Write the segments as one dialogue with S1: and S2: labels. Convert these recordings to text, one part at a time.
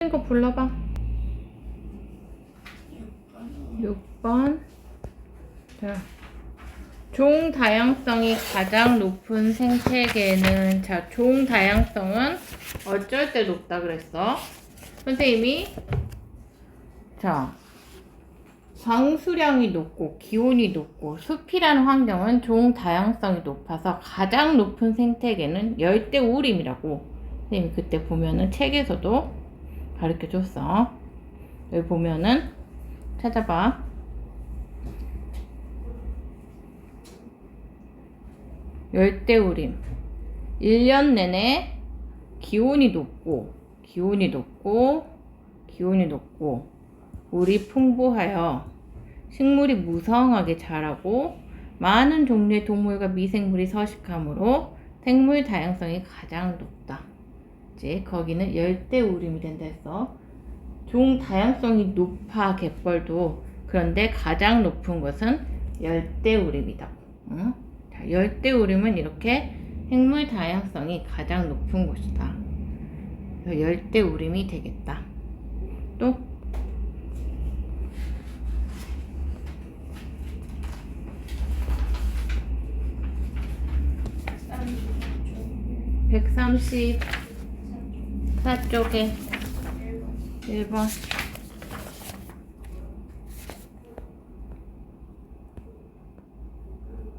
S1: 틀린 거 불러봐. 6번. 자, 종 다양성이 가장 높은 생태계는, 자, 종 다양성은 어쩔 때 높다 그랬어? 선생님이, 자, 강수량이 높고 기온이 높고 숲이라는 환경은 종 다양성이 높아서 가장 높은 생태계는 열대우림이라고 선생님이 그때 보면은 책에서도 가르쳐 줬어. 여기 보면은 찾아봐. 열대우림 1년 내내 기온이 높고 물이 풍부하여 식물이 무성하게 자라고 많은 종류의 동물과 미생물이 서식하므로 생물 다양성이 가장 높다. 이제 거기는 열대우림이 된다 했어. 종 다양성이 높아 갯벌도. 그런데 가장 높은 것은 열대우림이다. 응? 자, 열대우림은 이렇게 생물 다양성이 가장 높은 곳이다. 열대우림이 되겠다. 또 134쪽에 1번.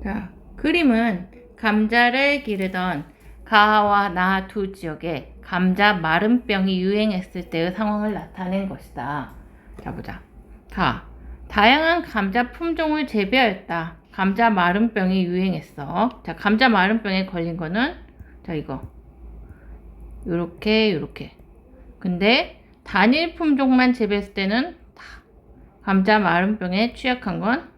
S1: 자, 그림은 감자를 기르던 가와 나 두 지역에 감자 마름병이 유행했을 때의 상황을 나타낸 것이다. 자, 보자. 가. 다양한 감자 품종을 재배하였다. 감자 마름병이 유행했어. 자, 감자 마름병에 걸린 거는, 자, 이거. 요렇게. 근데 단일 품종만 재배했을 때는 다 감자 마름병에 취약한 건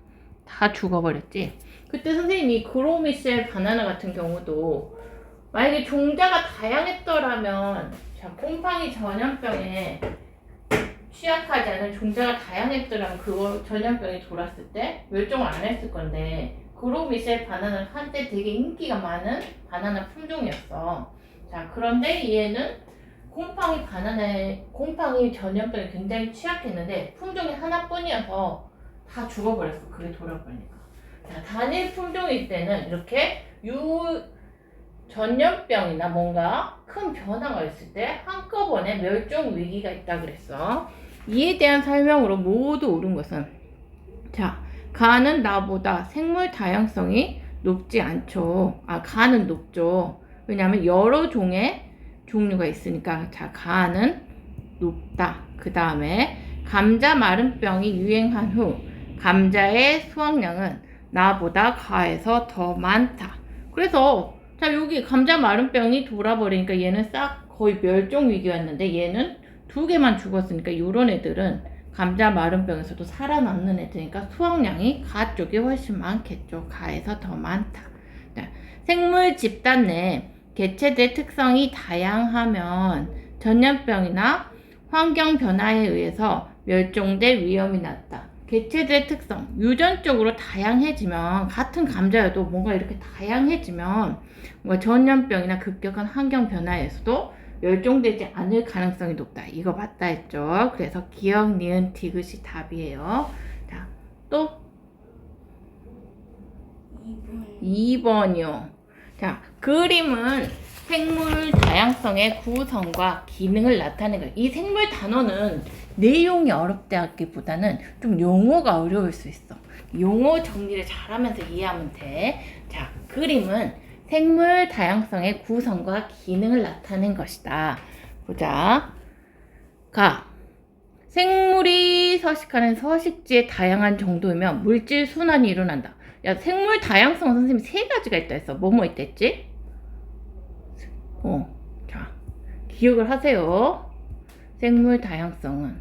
S1: 다 죽어버렸지. 그때 선생님이 그로미셀 바나나 같은 경우도 만약에 종자가 다양했더라면, 자, 곰팡이 전염병에 취약하지 않은 종자가 다양했더라면 그거 전염병이 돌았을 때 멸종을 안 했을 건데, 그로미셀 바나나는 한때 되게 인기가 많은 바나나 품종이었어. 자, 그런데 얘는 곰팡이 전염병이 굉장히 취약했는데 품종이 하나뿐이어서 다 죽어버렸어. 그게 돌아버리니까. 자, 단일 품종일 때는 이렇게 전염병이나 뭔가 큰 변화가 있을 때 한꺼번에 멸종 위기가 있다 그랬어. 이에 대한 설명으로 모두 옳은 것은, 자, 가는 나보다 생물 다양성이 높지 않죠. 가는 높죠. 왜냐하면 여러 종의 종류가 있으니까. 자, 가는 높다. 그 다음에 감자 마름병이 유행한 후 감자의 수확량은 나보다 가에서 더 많다. 그래서 자, 여기 감자 마름병이 돌아버리니까 얘는 싹 거의 멸종 위기였는데 얘는 2개만 죽었으니까 요런 애들은 감자 마름병에서도 살아남는 애들이니까 수확량이 가 쪽이 훨씬 많겠죠. 가에서 더 많다. 자, 생물 집단 내 개체들의 특성이 다양하면 전염병이나 환경 변화에 의해서 멸종될 위험이 낮다. 개체들의 특성, 유전적으로 다양해지면, 같은 감자여도 뭔가 이렇게 다양해지면 뭔가 전염병이나 급격한 환경 변화에서도 멸종되지 않을 가능성이 높다. 이거 맞다 했죠. 그래서 기억, 니은, 디귿이 답이에요. 자, 또 2번이요. 자, 그림은 생물 다양성의 구성과 기능을 나타내는 거예요. 이 생물 단어는 내용이 어렵다기보다는 좀 용어가 어려울 수 있어. 용어 정리를 잘하면서 이해하면 돼. 자, 그림은 생물 다양성의 구성과 기능을 나타낸 것이다. 보자. 가. 생물이 서식하는 서식지의 다양한 정도이면 물질 순환이 일어난다. 야, 생물 다양성 선생님이 3가지가 있다 했어. 뭐뭐 있다 했지? 자, 기억을 하세요. 생물 다양성은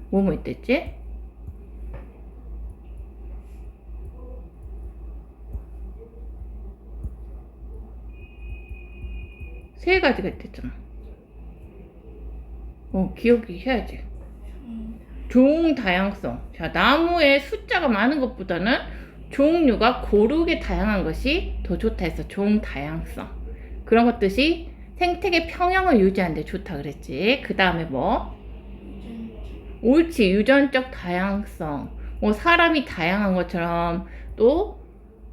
S1: 뭐뭐 있다 했지? 세 가지가 있댔잖아. 기억이 해야지. 종 다양성. 자, 나무의 숫자가 많은 것보다는 종류가 고르게 다양한 것이 더 좋다 했어. 종 다양성. 그런 것들이 생태계 평형을 유지하는 데 좋다 그랬지. 그 다음에 뭐? 옳지. 유전적 다양성. 뭐 사람이 다양한 것처럼 또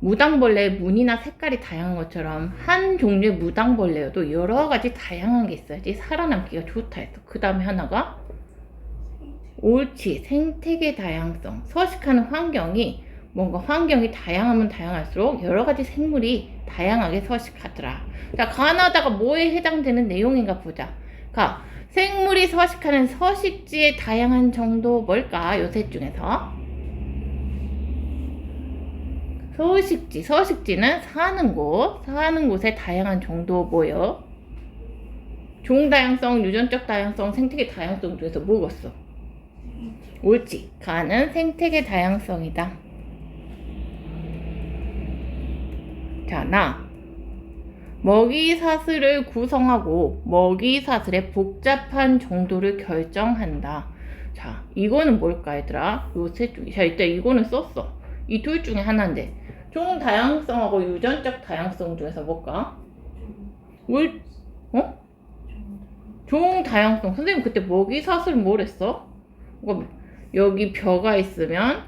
S1: 무당벌레의 무늬나 색깔이 다양한 것처럼 한 종류의 무당벌레여도 여러 가지 다양한 게 있어야지 살아남기가 좋다 했어. 그 다음에 하나가 옳지. 생태계 다양성. 서식하는 환경이 뭔가 환경이 다양하면 다양할수록 여러 가지 생물이 다양하게 서식하더라. 자, 가나다가 뭐에 해당되는 내용인가 보자. 가. 생물이 서식하는 서식지의 다양한 정도 뭘까? 요 셋 중에서. 서식지. 서식지는 사는 곳의 다양한 정도 뭐요? 종다양성, 유전적 다양성, 생태계 다양성 중에서 뭐겠어? 옳지. 가는 생태계 다양성이다. 자, 나. 먹이사슬을 구성하고 먹이사슬의 복잡한 정도를 결정한다. 자, 이거는 뭘까, 얘들아? 요 셋 중에. 자, 일단 이거는 썼어. 이 둘 중에 하나인데. 종 다양성하고 유전적 다양성 중에서 뭘까? 종 다양성. 선생님 그때 먹이사슬 뭘 했어? 여기 벼가 있으면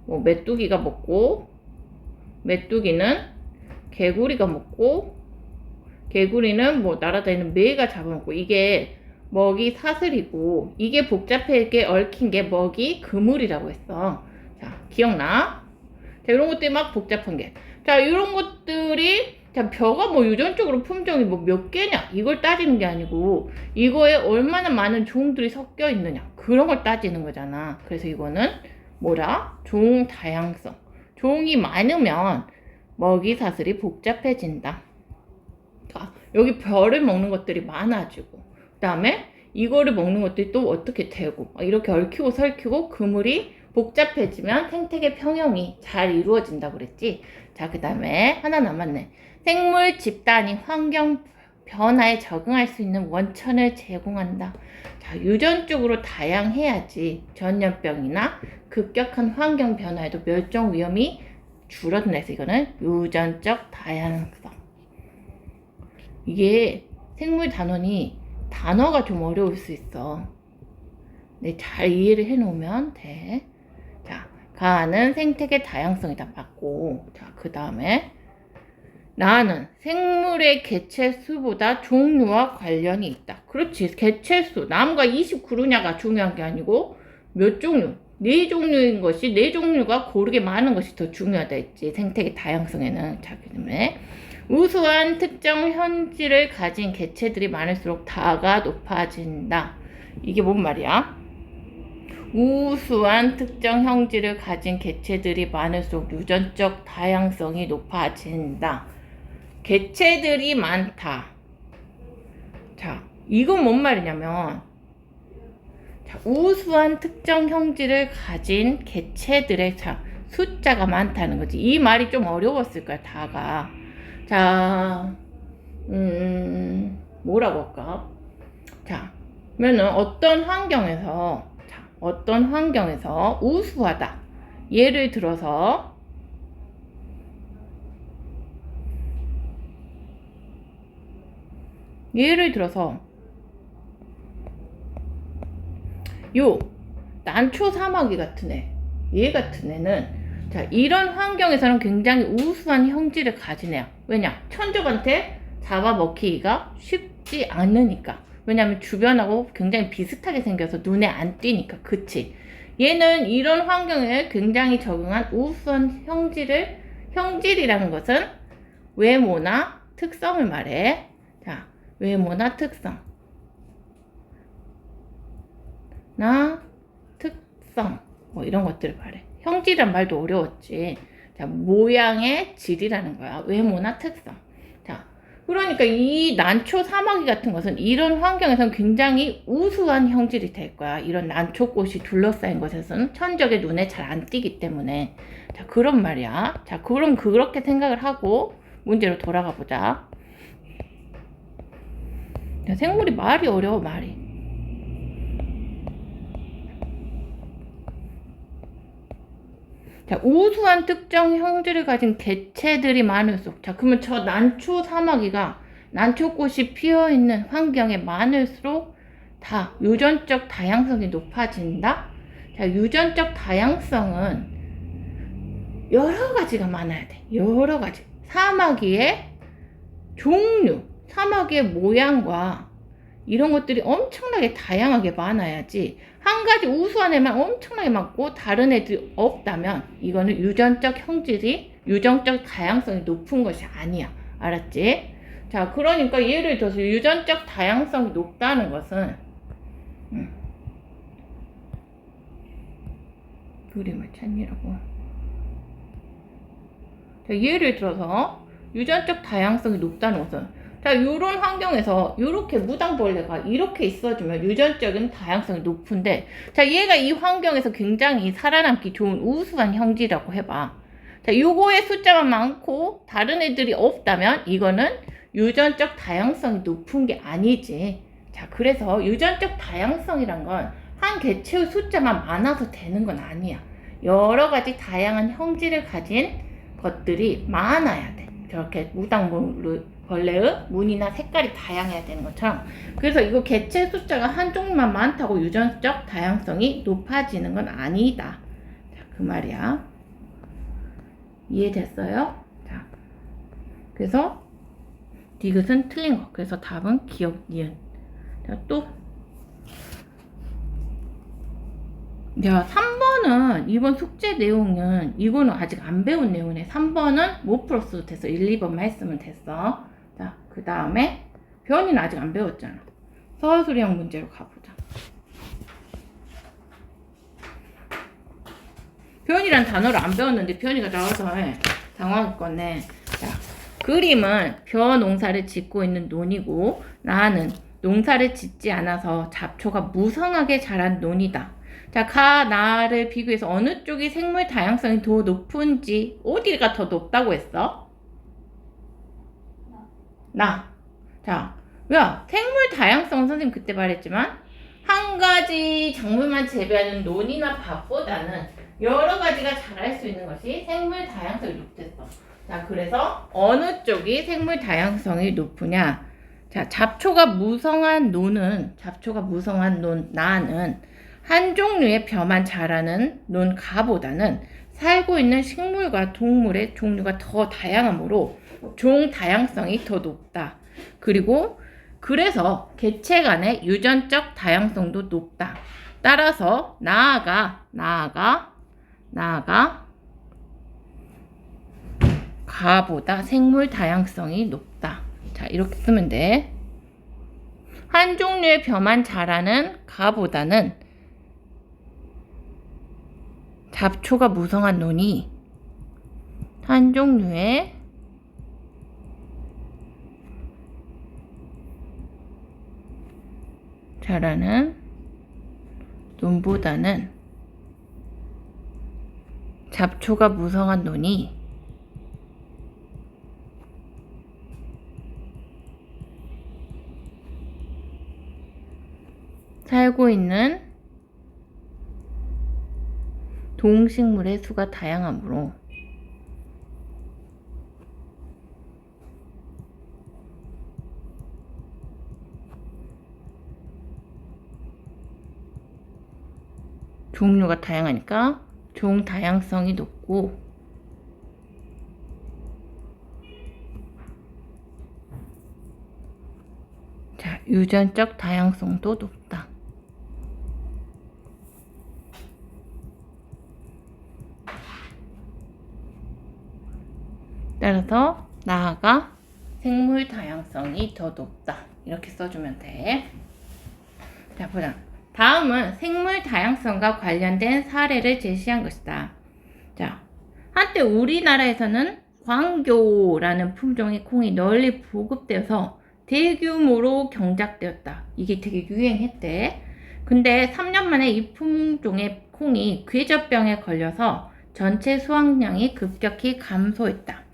S1: 뭐 메뚜기가 먹고, 메뚜기는 개구리가 먹고, 개구리는 뭐 날아다니는 매가 잡아먹고, 이게 먹이 사슬이고, 이게 복잡하게 얽힌 게 먹이 그물이라고 했어. 자, 기억나? 자, 이런 것들이 막 복잡한 게. 자, 이런 것들이, 자, 벼가 뭐 유전적으로 품종이 뭐 몇 개냐? 이걸 따지는 게 아니고, 이거에 얼마나 많은 종들이 섞여 있느냐? 그런 걸 따지는 거잖아. 그래서 이거는 뭐라? 종 다양성. 종이 많으면 먹이 사슬이 복잡해진다. 자, 여기 벼를 먹는 것들이 많아지고, 그 다음에 이거를 먹는 것들이 또 어떻게 되고, 이렇게 얽히고 설키고 그물이 복잡해지면 생태계 평형이 잘 이루어진다고 그랬지. 자, 그 다음에 하나 남았네. 생물 집단이 환경 변화에 적응할 수 있는 원천을 제공한다. 자, 유전적으로 다양해야지 전염병이나 급격한 환경 변화에도 멸종 위험이 줄어든다 해서 이거는 유전적 다양성. 이게 생물 단원이 단어가 좀 어려울 수 있어. 네, 잘 이해를 해 놓으면 돼. 자, 가는 생태계 다양성이다. 맞고. 자, 그 다음에 나는 생물의 개체수보다 종류와 관련이 있다. 그렇지. 개체수. 나무가 29그루냐가 중요한 게 아니고 몇 종류. 4종류인 것이 4종류가 고르게 많은 것이 더 중요하다 했지. 생태계 다양성에는. 자, 그 다음에 우수한 특정 현지를 가진 개체들이 많을수록 다가 높아진다. 이게 뭔 말이야? 우수한 특정 형질을 가진 개체들이 많을수록 유전적 다양성이 높아진다. 개체들이 많다. 자, 이건 뭔 말이냐면, 자, 우수한 특정 형질을 가진 개체들의 숫자가 많다는 거지. 이 말이 좀 어려웠을 거야, 다가. 자, 뭐라고 할까? 자, 그러면은 어떤 환경에서 우수하다. 예를 들어서 요 난초 사마귀 같은 얘 같은 애는 자, 이런 환경에서는 굉장히 우수한 형질을 가진 애야. 왜냐? 천적한테 잡아먹히기가 쉽지 않으니까. 왜냐면 주변하고 굉장히 비슷하게 생겨서 눈에 안 띄니까. 그치? 얘는 이런 환경에 굉장히 적응한 우수한 형질이라는 것은 외모나 특성을 말해. 자, 외모나 특성. 뭐 이런 것들을 말해. 형질이란 말도 어려웠지. 자, 모양의 질이라는 거야. 외모나 특성. 자, 그러니까 이 난초 사마귀 같은 것은 이런 환경에서는 굉장히 우수한 형질이 될 거야. 이런 난초꽃이 둘러싸인 곳에서는 천적의 눈에 잘 안 띄기 때문에. 자, 그런 말이야. 자, 그럼 그렇게 생각을 하고 문제로 돌아가 보자. 야, 생물이 말이 어려워, 말이. 자, 우수한 특정 형질을 가진 개체들이 많을수록. 자, 그러면 저 난초 사마귀가 난초꽃이 피어있는 환경에 많을수록 다 유전적 다양성이 높아진다? 자, 유전적 다양성은 여러 가지가 많아야 돼. 여러 가지. 사마귀의 종류, 사마귀의 모양과 이런 것들이 엄청나게 다양하게 많아야지 한 가지 우수한 애만 엄청나게 많고 다른 애들이 없다면 이거는 유전적 다양성이 높은 것이 아니야. 알았지? 자, 그러니까 예를 들어서 유전적 다양성이 높다는 것은 그림을 찾느라고. 자, 예를 들어서 유전적 다양성이 높다는 것은 자, 요런 환경에서 요렇게 무당벌레가 이렇게 있어주면 유전적인 다양성이 높은데 자, 얘가 이 환경에서 굉장히 살아남기 좋은 우수한 형질이라고 해봐. 자, 요거의 숫자만 많고 다른 애들이 없다면 이거는 유전적 다양성이 높은 게 아니지. 자, 그래서 유전적 다양성이란 건 한 개체의 숫자만 많아서 되는 건 아니야. 여러 가지 다양한 형질을 가진 것들이 많아야 돼. 저렇게 무당벌레의 무늬나 색깔이 다양해야 되는 것처럼. 그래서 이거 개체 숫자가 한 종류만 많다고 유전적 다양성이 높아지는 건 아니다. 자, 그 말이야. 이해됐어요? 자, 그래서 디귿은 틀린 거. 그래서 답은 기역, 니은. 자, 또. 자, 3번은 이번 숙제 내용은 이거는 아직 안 배운 내용이네. 3번은 못 풀었어도 됐어. 1, 2번만 했으면 됐어. 자, 그 다음에 변이는 아직 안 배웠잖아. 서술형 문제로 가보자. 변이란 단어를 안 배웠는데 변이가 나와서 당황했겠네. 자, 그림은 벼 농사를 짓고 있는 논이고 나는 농사를 짓지 않아서 잡초가 무성하게 자란 논이다. 자, 가, 나를 비교해서 어느 쪽이 생물 다양성이 더 높은지 어디가 더 높다고 했어? 나. 자, 야, 생물 다양성은 선생님 그때 말했지만 한 가지 작물만 재배하는 논이나 밭보다는 여러 가지가 자랄 수 있는 것이 생물 다양성이 높댔어. 자, 그래서 어느 쪽이 생물 다양성이 높으냐? 자, 잡초가 무성한 논은 나는 한 종류의 벼만 자라는 논가보다는 살고 있는 식물과 동물의 종류가 더 다양하므로 종 다양성이 더 높다. 그래서 개체 간의 유전적 다양성도 높다. 따라서 나아가 가보다 생물 다양성이 높다. 자, 이렇게 쓰면 돼. 한 종류의 벼만 자라는 가보다는 잡초가 무성한 논이 한 종류의 자라는 논보다는 잡초가 무성한 논이 살고 있는 동식물의 수가 다양하므로 종류가 다양하니까 종 다양성이 높고 자, 유전적 다양성도 높다. 따라서 나아가 생물 다양성이 더 높다. 이렇게 써주면 돼. 자, 보자. 다음은 생물 다양성과 관련된 사례를 제시한 것이다. 자, 한때 우리나라에서는 광교라는 품종의 콩이 널리 보급되어서 대규모로 경작되었다. 이게 되게 유행했대. 근데 3년 만에 이 품종의 콩이 괴접병에 걸려서 전체 수확량이 급격히 감소했다.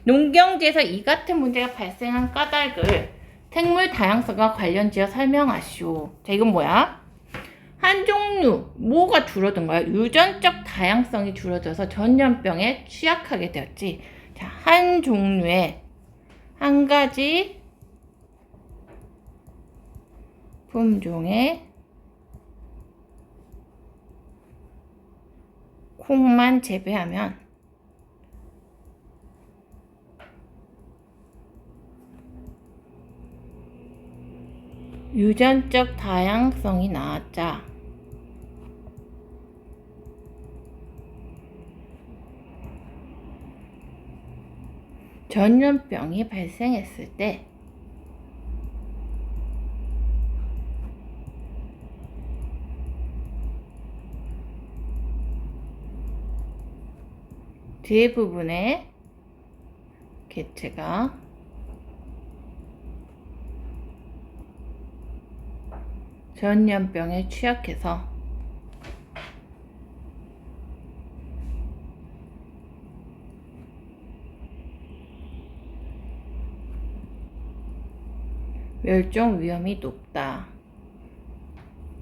S1: 농경지에서 이 같은 문제가 발생한 까닭을 생물 다양성과 관련지어 설명하시오. 자, 이건 뭐야? 한 종류, 뭐가 줄어든 거야? 유전적 다양성이 줄어들어서 전염병에 취약하게 되었지. 자, 한 종류의 한 가지 품종의 콩만 재배하면 유전적 다양성이 나왔자 전염병이 발생했을 때 대부분의 개체가 전염병에 취약해서 멸종 위험이 높다.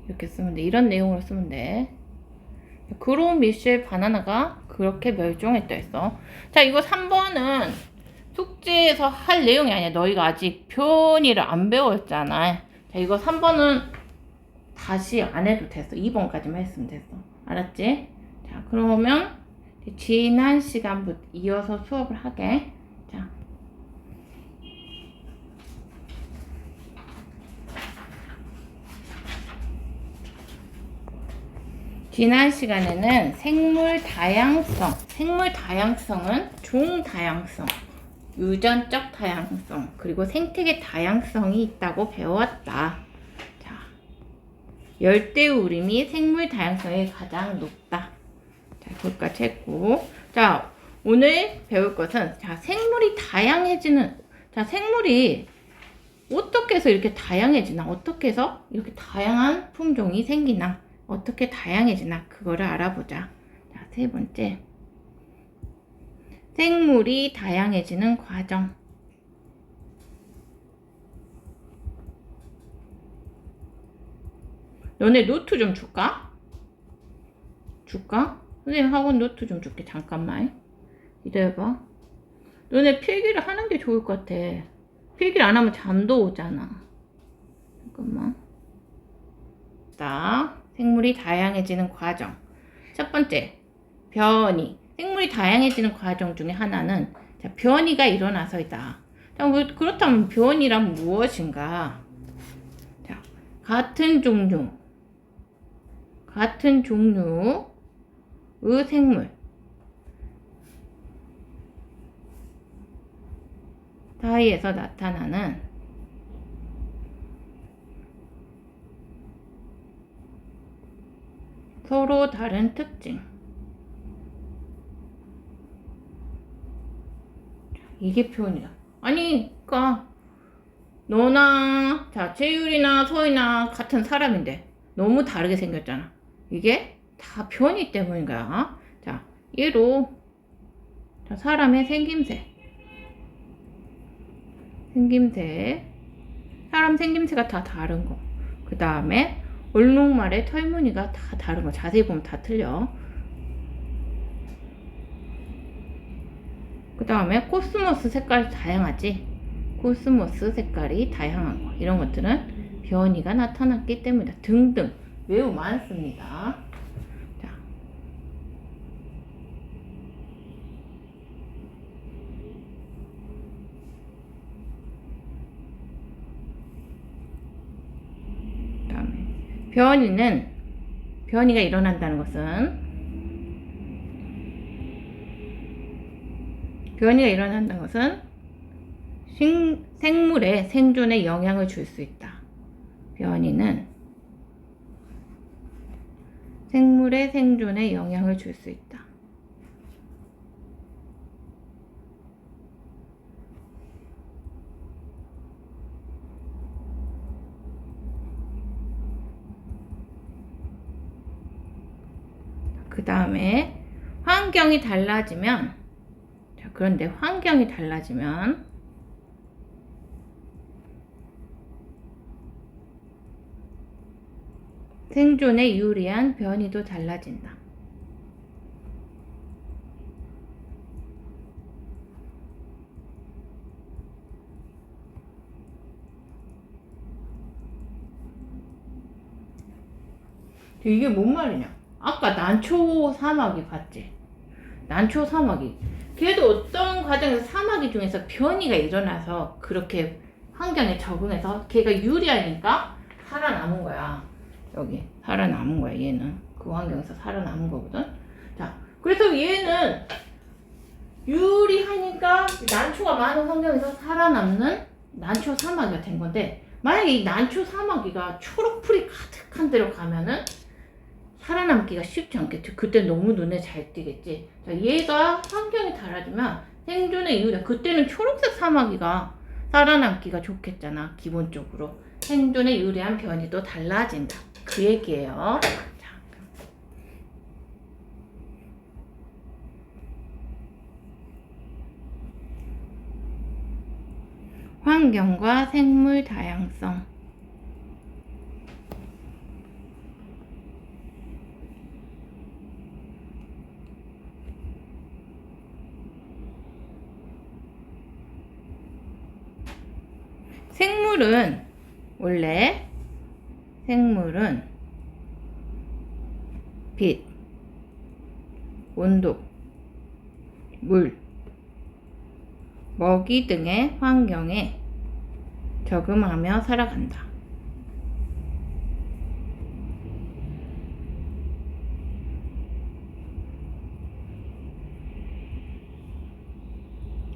S1: 이렇게 쓰면 돼. 이런 내용으로 쓰면 돼. 그로 미셸 바나나가 그렇게 멸종했다 했어. 자, 이거 3번은 숙제에서 할 내용이 아니야. 너희가 아직 표현이를 안 배웠잖아. 자, 이거 3번은 다시 안 해도 됐어. 2번까지만 했으면 됐어. 알았지? 자, 그러면 지난 시간부터 이어서 수업을 하게. 자. 지난 시간에는 생물 다양성은 종 다양성, 유전적 다양성, 그리고 생태계 다양성이 있다고 배웠다. 자, 열대우림이 생물 다양성이 가장 높다. 자, 거기까지 했고. 자, 오늘 배울 것은, 자, 생물이 어떻게 해서 이렇게 다양해지나? 어떻게 해서 이렇게 다양한 품종이 생기나? 어떻게 다양해지나? 그거를 알아보자. 자, 세 번째. 생물이 다양해지는 과정. 너네 노트 좀 줄까? 선생님 학원 노트 좀 줄게. 잠깐만. 기다려봐. 너네 필기를 하는 게 좋을 것 같아. 필기를 안 하면 잠도 오잖아. 잠깐만. 자, 생물이 다양해지는 과정. 첫 번째, 변이. 생물이 다양해지는 과정 중에 하나는, 자, 변이가 일어나서이다. 자, 그렇다면 변이란 무엇인가? 자, 같은 종류의 생물 사이에서 나타나는 서로 다른 특징. 이게 표현이야. 아니, 그니까 너나 자 재율이나 서희나 같은 사람인데 너무 다르게 생겼잖아. 이게 다 변이 때문인 거야. 자, 얘로 자, 사람의 사람 생김새가 다 다른 거. 그 다음에 얼룩말의 털무늬가 다 다른 거. 자세히 보면 다 틀려. 그 다음에 코스모스 색깔이 다양하지. 코스모스 색깔이 다양한 거. 이런 것들은 변이가 나타났기 때문이다. 등등 매우 많습니다. 자. 그다음에 변이가 일어난다는 것은 생물의 생존에 영향을 줄 수 있다. 변이는 생물의 생존에 영향을 줄 수 있다. 그 다음에 환경이 달라지면, 자, 그런데 환경이 달라지면 생존에 유리한 변이도 달라진다. 이게 뭔 말이냐? 아까 난초 사마귀 봤지? 난초 사마귀. 걔도 어떤 과정에서 사마귀 중에서 변이가 일어나서 그렇게 환경에 적응해서 걔가 유리하니까 살아남은 거야. 여기 살아남은 거야. 얘는 그 환경에서 살아남은 거거든. 자, 그래서 얘는 유리하니까 난초가 많은 환경에서 살아남는 난초 사마귀가 된 건데, 만약에 이 난초 사마귀가 초록풀이 가득한 데로 가면은 살아남기가 쉽지 않겠지. 그때 너무 눈에 잘 띄겠지. 자, 얘가 환경이 달라지면 생존의 이유다. 그때는 초록색 사마귀가 살아남기가 좋겠잖아. 기본적으로 생존에 유리한 변이도 달라진다. 그 얘기예요. 자, 환경과 생물 다양성. 생물은 원래 생물은 빛, 온도, 물, 먹이 등의 환경에 적응하며 살아간다.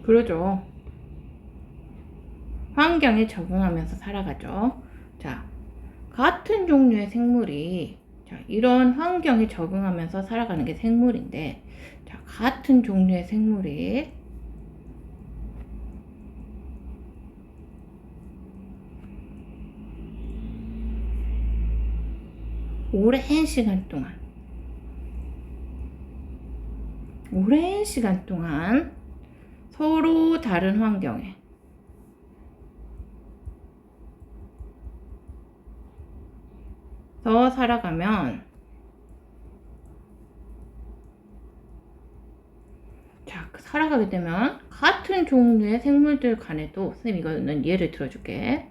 S1: 그러죠. 환경에 적응하면서 살아가죠. 자, 같은 종류의 생물이 이런 환경에 적응하면서 살아가는 게 생물인데, 자, 같은 종류의 생물이 오랜 시간 동안 서로 다른 환경에 살아가면, 자, 살아가게 되면 같은 종류의 생물들 간에도, 선생님 이거는 예를 들어줄게.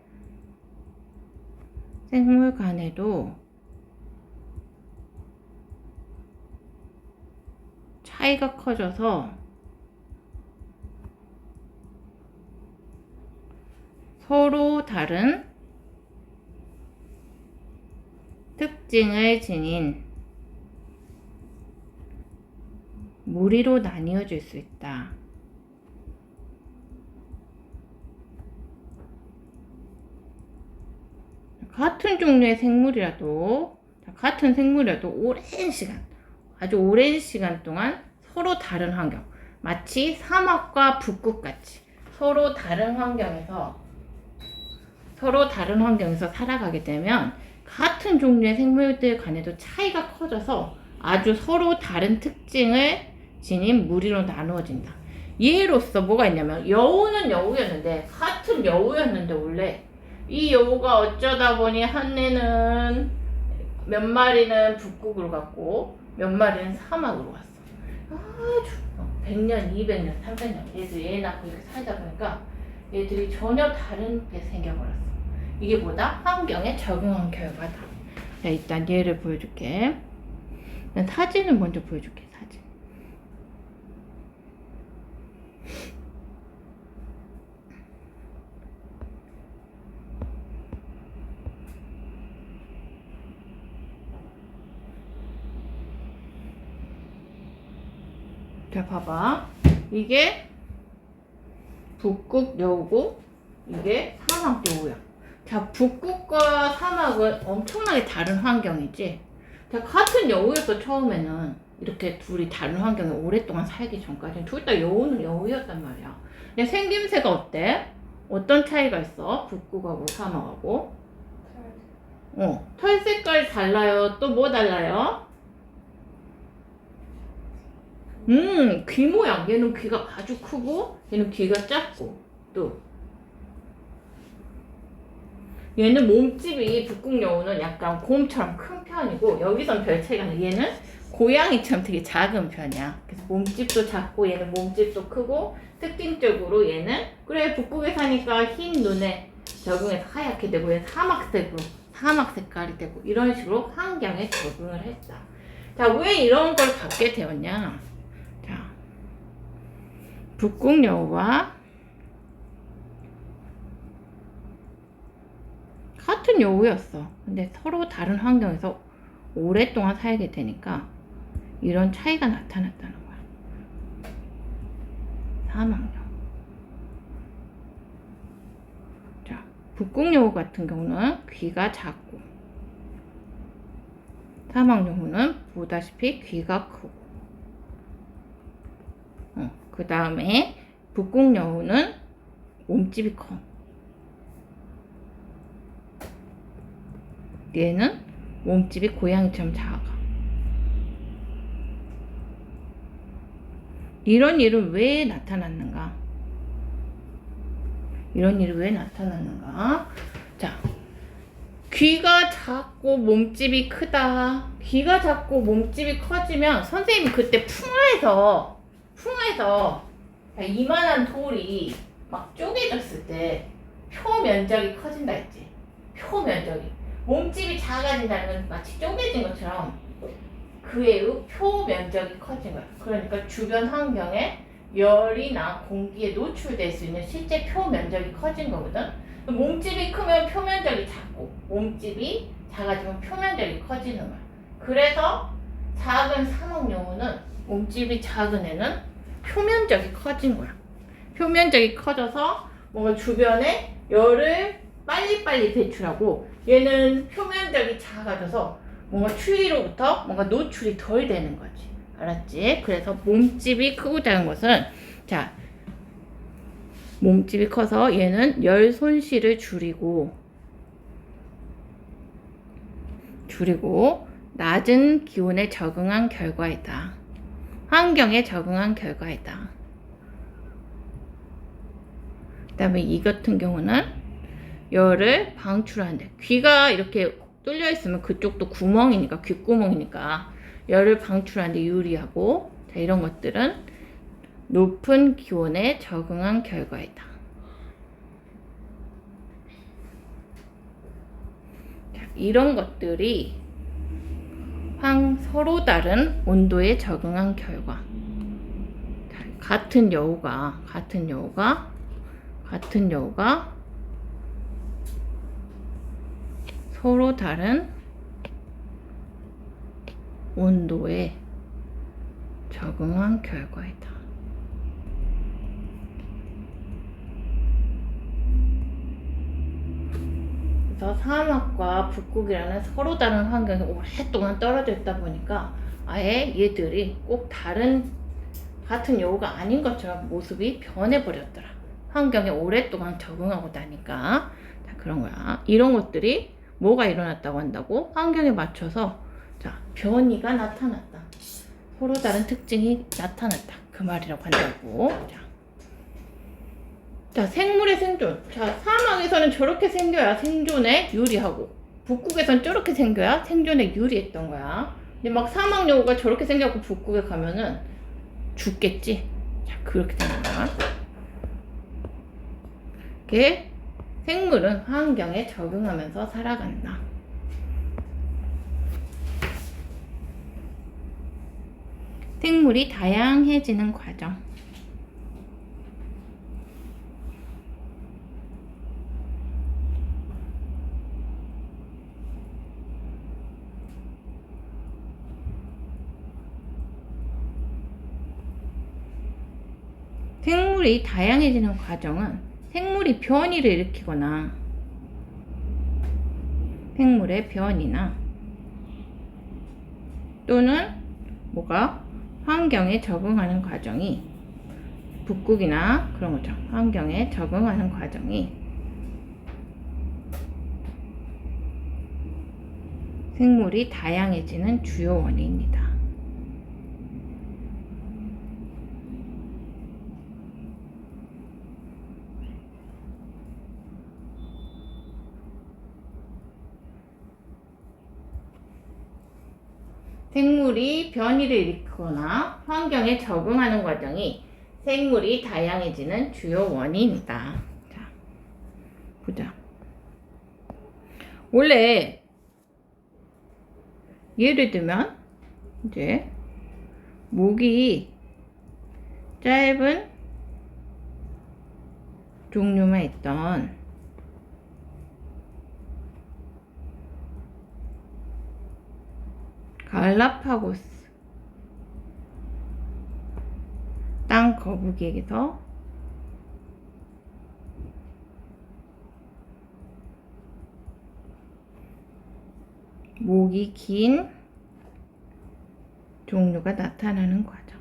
S1: 생물 간에도 차이가 커져서 서로 다른 특징을 지닌 무리로 나뉘어질 수 있다. 같은 종류의 생물이라도, 아주 오랜 시간 동안 서로 다른 환경, 마치 사막과 북극 같이 서로 다른 환경에서 살아가게 되면 같은 종류의 생물들 간에도 차이가 커져서 아주 서로 다른 특징을 지닌 무리로 나누어진다. 예로서 뭐가 있냐면, 여우는 여우였는데, 같은 여우였는데 원래 이 여우가 어쩌다 보니 한 애는 몇 마리는 북극으로 갔고 몇 마리는 사막으로 갔어. 아주 100년, 200년, 300년 얘들이 애 낳고 이렇게 살다 보니까 얘들이 전혀 다른 게 생겨버렸어. 이게 뭐다? 환경에 적응한 결과다. 자, 일단 얘를 보여줄게. 사진을 먼저 보여줄게. 사진. 자, 봐봐. 이게 북극 여우고 이게 사막 여우야. 자, 북극과 사막은 엄청나게 다른 환경이지. 자, 같은 여우였어. 처음에는 이렇게 둘이 다른 환경에 오랫동안 살기 전까지는 둘 다 여우는 여우였단 말이야. 근데 생김새가 어때? 어떤 차이가 있어? 북극하고 사막하고? 털 색깔 달라요. 또 뭐 달라요? 귀 모양. 얘는 귀가 아주 크고 얘는 귀가 작고, 또 얘는 몸집이, 북극 여우는 약간 곰처럼 큰 편이고, 여기선 별 차이가 나요. 얘는 고양이처럼 되게 작은 편이야. 그래서 몸집도 작고 얘는 몸집도 크고, 특징적으로 얘는 그래 북극에 사니까 흰 눈에 적응해서 하얗게 되고, 얘는 사막색으로 사막 색깔이 되고 이런 식으로 환경에 적응을 했다. 자, 왜 이런 걸 갖게 되었냐? 자, 북극여우와 같은 여우였어. 근데 서로 다른 환경에서 오랫동안 살게 되니까 이런 차이가 나타났다는 거야. 사막여우. 자, 북극여우 같은 경우는 귀가 작고, 사막여우는 보다시피 귀가 크고, 그 다음에 북극여우는 몸집이 커. 얘는 몸집이 고양이처럼 작아. 이런 일은 왜 나타났는가? 이런 일이 왜 나타났는가? 자, 귀가 작고 몸집이 크다. 귀가 작고 몸집이 커지면 선생님이 그때 풍화에서 이만한 돌이 막 쪼개졌을 때 표 면적이 커진다 했지. 표 면적이. 몸집이 작아진다는 건 마치 쪼개진 것처럼 그의 표 면적이 커진 거야. 그러니까 주변 환경에 열이나 공기에 노출될 수 있는 실제 표 면적이 커진 거거든. 몸집이 크면 표 면적이 작고, 몸집이 작아지면 표 면적이 커지는 거야. 그래서 작은 사막여우는, 몸집이 작은 애는 표 면적이 커진 거야. 표 면적이 커져서 뭔가 주변에 열을 빨리빨리 배출하고, 얘는 표 면적이 작아져서 뭔가 추위로부터 뭔가 노출이 덜 되는 거지. 알았지? 그래서 몸집이 크고 작은 것은, 자, 몸집이 커서 얘는 열 손실을 줄이고 낮은 기온에 적응한 결과이다. 환경에 적응한 결과이다. 그 다음에 이 같은 경우는 열을 방출하는데, 귀가 이렇게 뚫려 있으면 그쪽도 구멍이니까, 귓구멍이니까 열을 방출하는데 유리하고, 자, 이런 것들은 높은 기온에 적응한 결과이다. 자, 이런 것들이 서로 다른 온도에 적응한 결과. 자, 같은 여우가 서로 다른 온도에 적응한 결과이다. 그래서 사막과 북극이라는 서로 다른 환경에 오랫동안 떨어져 있다 보니까 아예 얘들이 꼭 같은 여우가 아닌 것처럼 모습이 변해버렸더라. 환경에 오랫동안 적응하고 나니까. 자, 그런 거야. 이런 것들이 뭐가 일어났다고 한다고? 환경에 맞춰서, 자, 변이가 나타났다. 서로 다른 특징이 나타났다. 그 말이라고 한다고. 자, 생물의 생존. 자, 사막에서는 저렇게 생겨야 생존에 유리하고, 북극에서는 저렇게 생겨야 생존에 유리했던 거야. 근데 막 사막여우가 저렇게 생겨갖고 북극에 가면은 죽겠지. 자, 그렇게 되는 거야. 이렇게 생물은 환경에 적응하면서 살아간다. 생물이 다양해지는 과정. 생물이 다양해지는 과정은 생물이 변이를 일으키거나 생물의 변이나 또는 환경에 적응하는 과정이, 북극이나 그런 거죠. 환경에 적응하는 과정이 생물이 다양해지는 주요 원인이다. 생물이 변이를 일으키거나 환경에 적응하는 과정이 생물이 다양해지는 주요 원인이다. 자, 보자. 원래 예를 들면 이제 목이 짧은 종류만 있던 갈라파고스 땅 거북이에게서 목이 긴 종류가 나타나는 과정.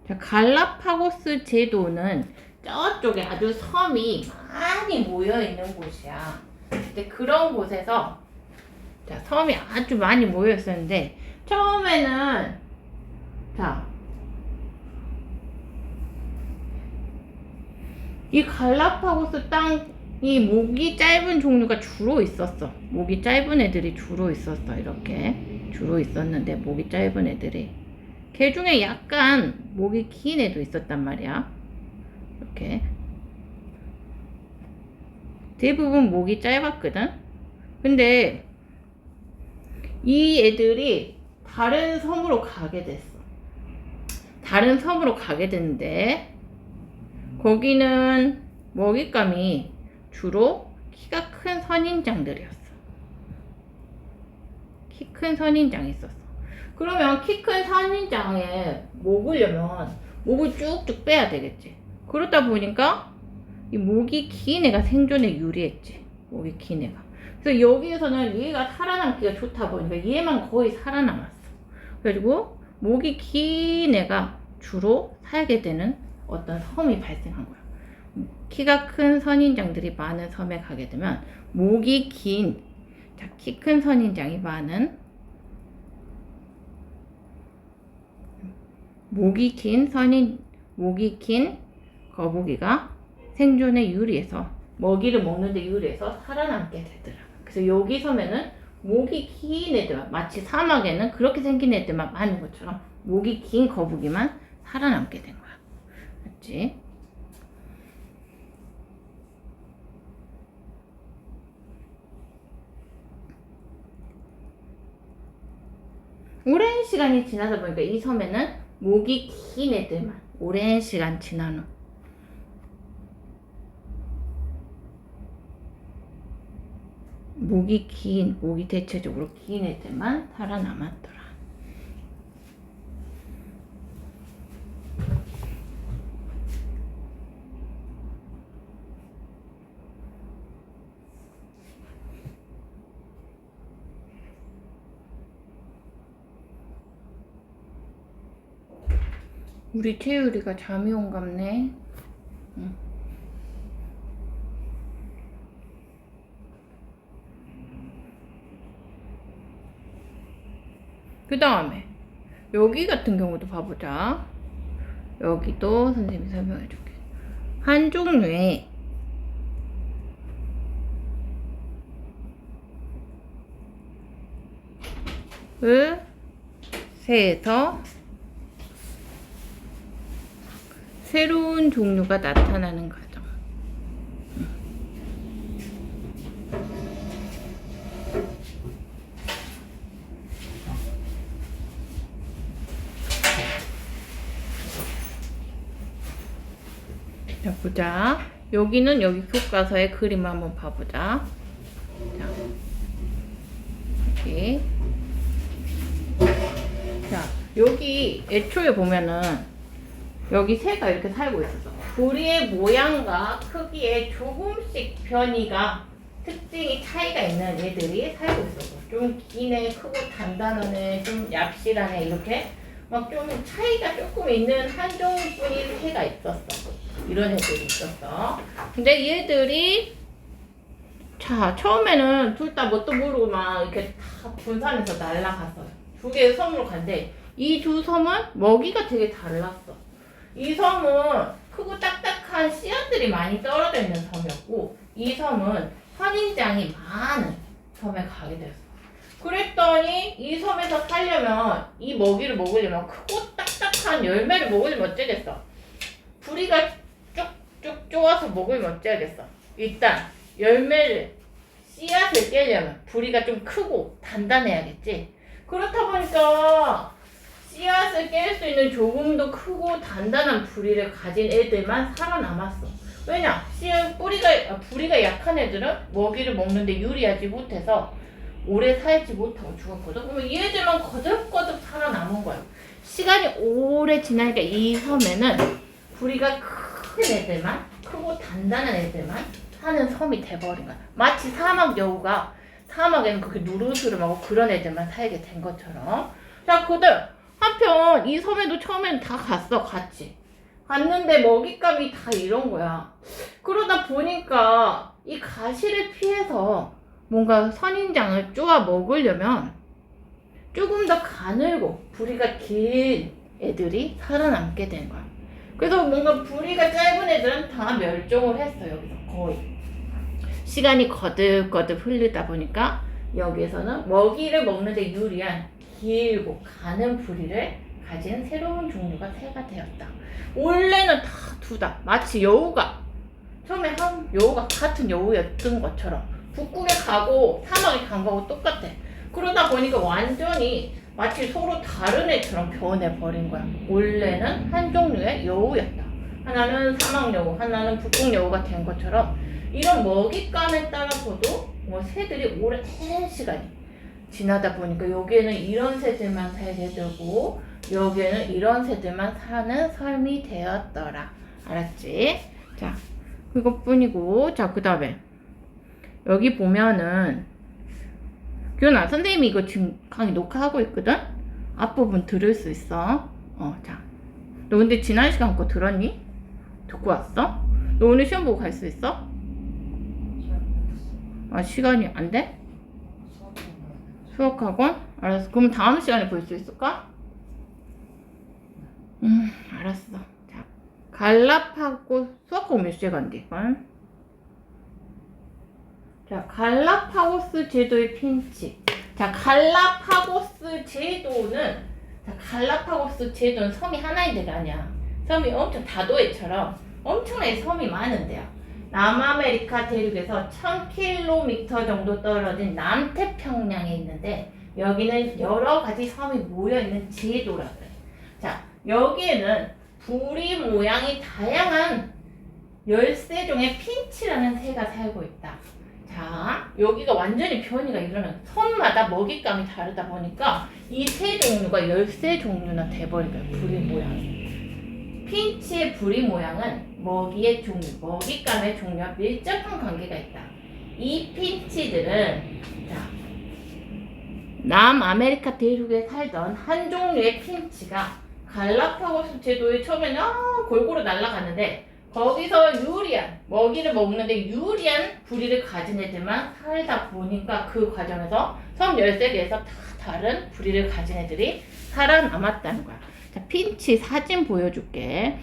S1: 자, 갈라파고스 제도는 저쪽에 아주 섬이 많이 모여 있는 곳이야. 근데 그런 곳에서 자, 섬이 아주 많이 모여 있었는데 처음에는 자, 이 갈라파고스 땅이 목이 짧은 종류가 주로 있었어. 목이 짧은 애들이 주로 있었어. 이렇게 주로 있었는데 목이 짧은 애들이 걔 중에 약간 목이 긴 애도 있었단 말이야. 이렇게 대부분 목이 짧았거든. 근데 이 애들이 다른 섬으로 가게 됐어. 다른 섬으로 가게 됐는데 거기는 먹잇감이 주로 키가 큰 선인장들이었어. 키 큰 선인장이 있었어. 그러면 키 큰 선인장에 먹으려면 목을 쭉쭉 빼야 되겠지. 그러다 보니까 이 목이 긴 애가 생존에 유리했지. 목이 긴 애가. 그래서 여기에서는 얘가 살아남기가 좋다 보니까 얘만 거의 살아남았어. 그래가지고 목이 긴 애가 주로 살게 되는 어떤 섬이 발생한 거야. 키가 큰 선인장들이 많은 섬에 가게 되면 목이 긴, 자, 키 큰 선인장이 많은 목이 긴 거북이가 생존에 유리해서 먹이를 먹는데 유리해서 살아남게 되더라. 그래서 여기 섬에는 목이 긴 애들만, 마치 사막에는 그렇게 생긴 애들만 많은 것처럼 목이 긴 거북이만 살아남게 된 거야. 맞지? 오랜 시간이 지나다 보니까 이 섬에는 목이 긴 애들만 오랜 시간 지난 후 목이 대체적으로 긴 애들만 살아남았더라. 우리 채율이가 잠이 온갑네. 응. 그 다음에 여기 같은 경우도 봐보자. 여기도 선생님이 설명해 줄게. 한 종류의 새에서 새로운 종류가 나타나는 과정. 자, 보자. 여기는 여기 교과서의 그림 한번 봐보자. 자, 여기. 자, 여기 애초에 보면은 여기 새가 이렇게 살고 있었어. 부리의 모양과 크기에 조금씩 변이가 특징이 차이가 있는 애들이 살고 있었어. 좀 긴 애, 크고 단단한 애, 좀 얍실한 애 이렇게 막 좀 차이가 조금 있는 한 종류뿐인 새가 있었어. 이런 애들이 있었어. 근데 얘들이 자 처음에는 둘 다 뭣도 모르고 막 이렇게 다 분산해서 날아갔어요. 두 개의 섬으로 간대. 이 두 섬은 먹이가 되게 달랐어. 이 섬은 크고 딱딱한 씨앗들이 많이 떨어져 있는 섬이었고 이 섬은 선인장이 많은 섬에 가게 됐어. 그랬더니 이 섬에서 살려면 이 먹이를 먹으려면 크고 딱딱한 열매를 먹으려면 어쩌겠어. 부리가 쭉 쭉 쪼아서 먹으면 어쩌겠어. 일단 열매를 씨앗을 깨려면 부리가 좀 크고 단단해야겠지. 그렇다 보니까 씨앗을 깰 수 있는 조금 더 크고 단단한 부리를 가진 애들만 살아남았어. 왜냐? 부리가 약한 애들은 먹이를 먹는데 유리하지 못해서 오래 살지 못하고 죽었거든. 그러면 이 애들만 거듭거듭 살아남은 거야. 시간이 오래 지나니까 이 섬에는 부리가 큰 애들만, 크고 단단한 애들만 사는 섬이 돼버린 거야. 마치 사막 여우가 사막에는 그렇게 누르스름하고 그런 애들만 살게 된 것처럼. 자, 그들 한편 이 섬에도 처음에는 다 갔어, 같이. 갔는데 먹잇감이 다 이런 거야. 그러다 보니까 이 가시를 피해서 뭔가 선인장을 쪼아 먹으려면 조금 더 가늘고 부리가 긴 애들이 살아남게 된 거야. 그래서 뭔가 부리가 짧은 애들은 다 멸종을 했어, 여기서 거의. 시간이 거듭거듭 흐르다 보니까 여기에서는 먹이를 먹는데 유리한 길고 가는 부리를 가진 새로운 종류가 새가 되었다. 원래는 다 두다. 마치 여우가 처음에 여우가 같은 여우였던 것처럼 북극에 가고 사막에 간 거하고 똑같아. 그러다 보니까 완전히 마치 서로 다른 애처럼 변해버린 거야. 원래는 한 종류의 여우였다. 하나는 사막 여우, 하나는 북극 여우가 된 것처럼 이런 먹잇감에 따라서도 뭐 새들이 오랜 시간이 지나다 보니까 여기에는 이런 새들만 살게 되고 여기에는 이런 새들만 사는 삶이 되었더라. 알았지? 자, 그것뿐이고, 자, 그 다음에 여기 보면은 규현아, 선생님이 이거 지금 강의 녹화하고 있거든? 앞부분 들을 수 있어. 자, 너 근데 지난 시간 거 들었니? 듣고 왔어? 너 오늘 시험 보고 갈 수 있어? 아, 시간이 안 돼? 수학학원? 알았어. 그럼 다음 시간에 볼 수 있을까? 알았어. 자, 갈라파고스 수학학원 몇 시에 간대? 자, 갈라파고스 제도의 핀치. 자, 갈라파고스 제도는 섬이 하나인 데가 아니야. 섬이 엄청 다도해처럼 엄청나게 섬이 많은 데야. 남아메리카 대륙에서 1000km 정도 떨어진 남태평양에 있는데 여기는 여러 가지 섬이 모여있는 제도라 그래. 자, 여기에는 부리 모양이 다양한 13종의 핀치라는 새가 살고 있다. 자, 여기가 완전히 변이가 일어나는 섬마다 먹잇감이 다르다 보니까 이 새 종류가 13종류나 돼버린 거야. 부리 모양이. 핀치의 부리 모양은 먹이의 종류, 먹잇감의 종류와 밀접한 관계가 있다. 이 핀치들은 자, 남아메리카 대륙에 살던 한 종류의 핀치가 갈라파고스 제도에 처음에는 골고루 날아갔는데 거기서 유리한 먹이를 먹는데 유리한 부리를 가진 애들만 살다 보니까 그 과정에서 섬 13개에서 다 다른 부리를 가진 애들이 살아남았다는 거야. 자, 핀치 사진 보여줄게.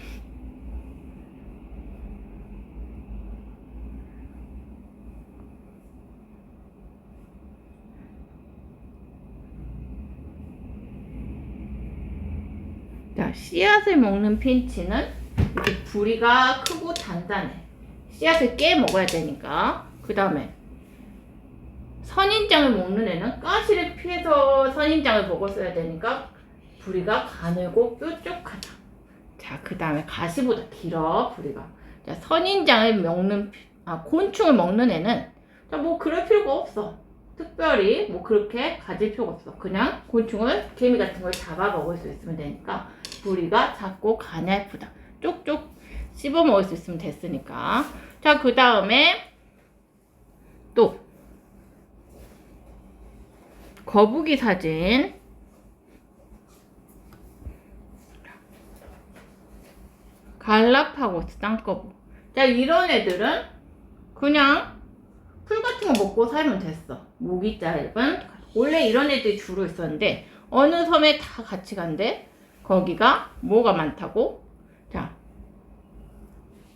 S1: 자, 씨앗을 먹는 핀치는 이렇게 부리가 크고 단단해. 씨앗을 깨 먹어야 되니까. 그 다음에 선인장을 먹는 애는 가시를 피해서 선인장을 먹었어야 되니까 부리가 가늘고 뾰족하다. 자, 그 다음에 가시보다 길어, 부리가. 자, 곤충을 먹는 애는 자, 뭐 그럴 필요가 없어. 특별히 뭐 그렇게 가질 필요가 없어. 그냥 곤충을, 개미 같은 걸 잡아 먹을 수 있으면 되니까 부리가 작고 가냘프다. 쪽쪽 씹어 먹을 수 있으면 됐으니까. 자, 그 다음에 또 거북이 사진. 갈라파고스 땅거북. 자, 이런 애들은 그냥 풀 같은 거 먹고 살면 됐어. 목이 짧은. 원래 이런 애들이 주로 있었는데 어느 섬에 다 같이 간대. 거기가 뭐가 많다고? 자,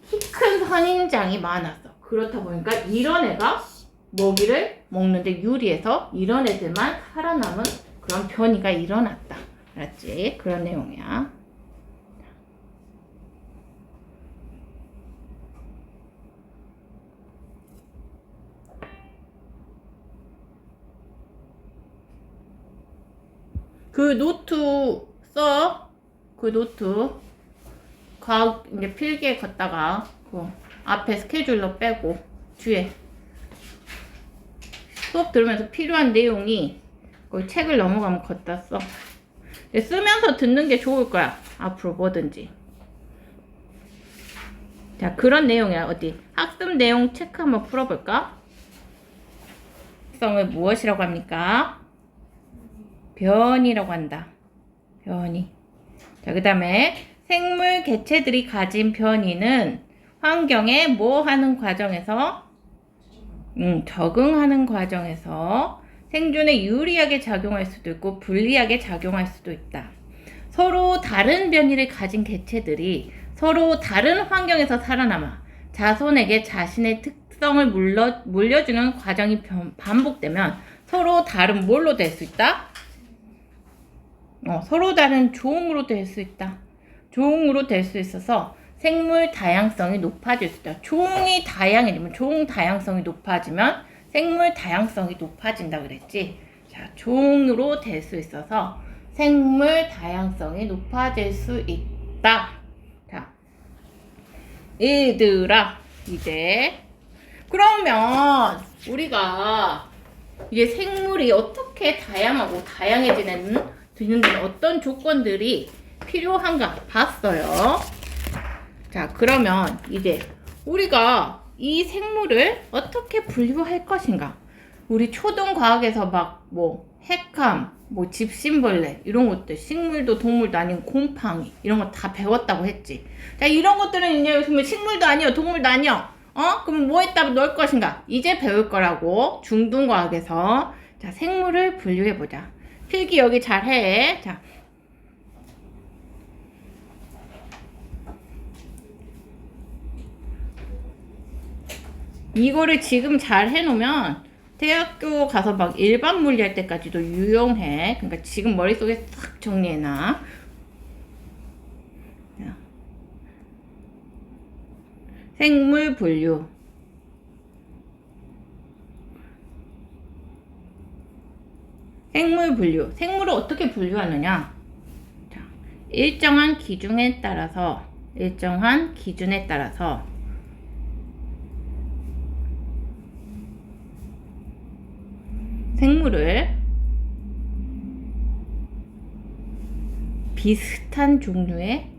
S1: 키 큰 선인장이 많았어. 그렇다 보니까 이런 애가 먹이를 먹는데 유리해서 이런 애들만 살아남은 그런 변이가 일어났다. 알았지? 그런 내용이야. 그 노트 써. 그 노트. 과학 이제 필기에 걷다가 그 앞에 스케줄러 빼고 뒤에 수업 들으면서 필요한 내용이 거기 책을 넘어가면 걷다 써. 쓰면서 듣는 게 좋을 거야. 앞으로 뭐든지. 자, 그런 내용이야. 어디? 학습 내용 체크 한번 풀어볼까? 성을 무엇이라고 합니까? 변이라고 한다. 변이. 자, 그 다음에 생물 개체들이 가진 변이는 환경에 뭐 하는 과정에서? 적응하는 과정에서 생존에 유리하게 작용할 수도 있고 불리하게 작용할 수도 있다. 서로 다른 변이를 가진 개체들이 서로 다른 환경에서 살아남아 자손에게 자신의 특성을 물려주는 과정이 반복되면 서로 다른 뭘로 될 수 있다? 서로 다른 종으로 될 수 있다. 종으로 될 수 있어서 생물 다양성이 높아질 수 있다. 종이 다양해지면 종 다양성이 높아지면 생물 다양성이 높아진다 그랬지. 자, 종으로 될 수 있어서 생물 다양성이 높아질 수 있다. 자, 얘들아, 이제 그러면 우리가 이제 생물이 어떻게 다양하고 다양해지는 데는 어떤 조건들이 필요한가 봤어요. 자, 그러면 이제 우리가 이 생물을 어떻게 분류할 것인가? 우리 초등과학에서 막 핵함, 집신벌레 이런 것들, 식물도 동물도 아닌 곰팡이 이런 거 다 배웠다고 했지. 자, 이런 것들은 이제 요즘에 식물도 아니요, 동물도 아니요. 그럼 뭐에다 넣을 것인가? 이제 배울 거라고 중등과학에서. 자, 생물을 분류해 보자. 필기 여기 잘 해. 자. 이거를 지금 잘 해놓으면 대학교 가서 막 일반 물리 할 때까지도 유용해. 그러니까 지금 머릿속에 싹 정리해놔. 생물 분류. 생물 분류. 생물을 어떻게 분류하느냐? 자, 일정한 기준에 따라서 생물을 비슷한 종류의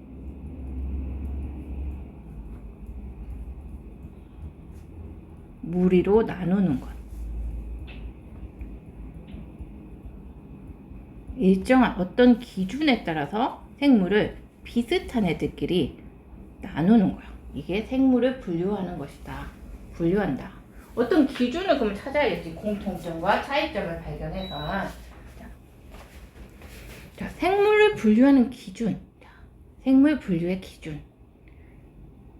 S1: 무리로 나누는 것. 일정한 어떤 기준에 따라서 생물을 비슷한 애들끼리 나누는 거야. 이게 생물을 분류하는 것이다. 분류한다. 어떤 기준을 그럼 찾아야겠지. 공통점과 차이점을 발견해서. 자, 생물을 분류하는 기준. 생물 분류의 기준.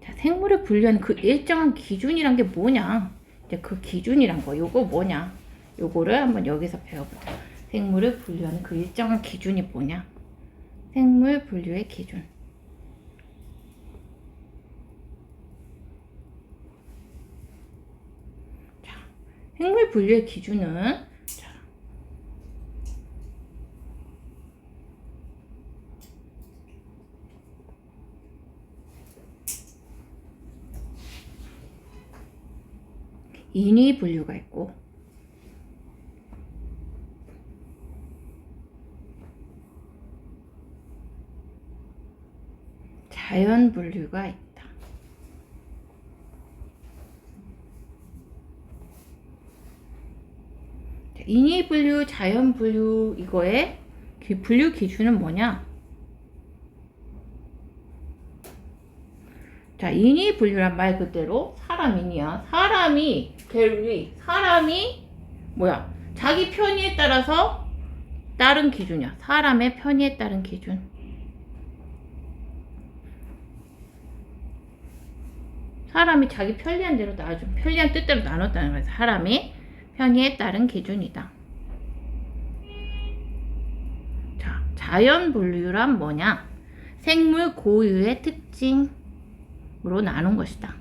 S1: 자, 생물을 분류하는 그 일정한 기준이란 게 뭐냐? 이제 그 기준이란 거, 요거 뭐냐? 요거를 한번 여기서 배워보자. 생물을 분류하는 그 일정한 기준이 뭐냐? 생물 분류의 기준. 자, 생물 분류의 기준은 인위 분류가 있고 자연 분류가 있다. 인위 분류, 자연 분류 이거의 분류 기준은 뭐냐? 자, 인위 분류란 말 그대로 사람인이야. 사람이 뭐야? 자기 편의에 따라서 다른 기준이야. 사람의 편의에 따른 기준. 사람이 자기 편리한 대로 편리한 뜻대로 나눴다는 거야. 사람이 편의에 따른 기준이다. 자, 자연 분류란 뭐냐? 생물 고유의 특징으로 나눈 것이다.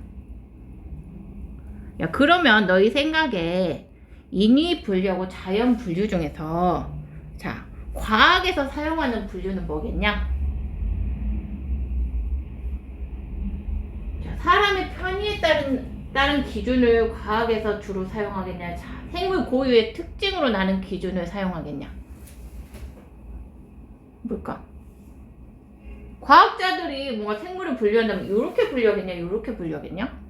S1: 야, 그러면 너희 생각에 인위 분류하고 자연 분류 중에서 자, 과학에서 사용하는 분류는 뭐겠냐? 자, 사람의 편의에 따른 기준을 과학에서 주로 사용하겠냐? 자, 생물 고유의 특징으로 나는 기준을 사용하겠냐? 뭘까? 과학자들이 뭔가 생물을 분류한다면 이렇게 분류하겠냐? 이렇게 분류하겠냐?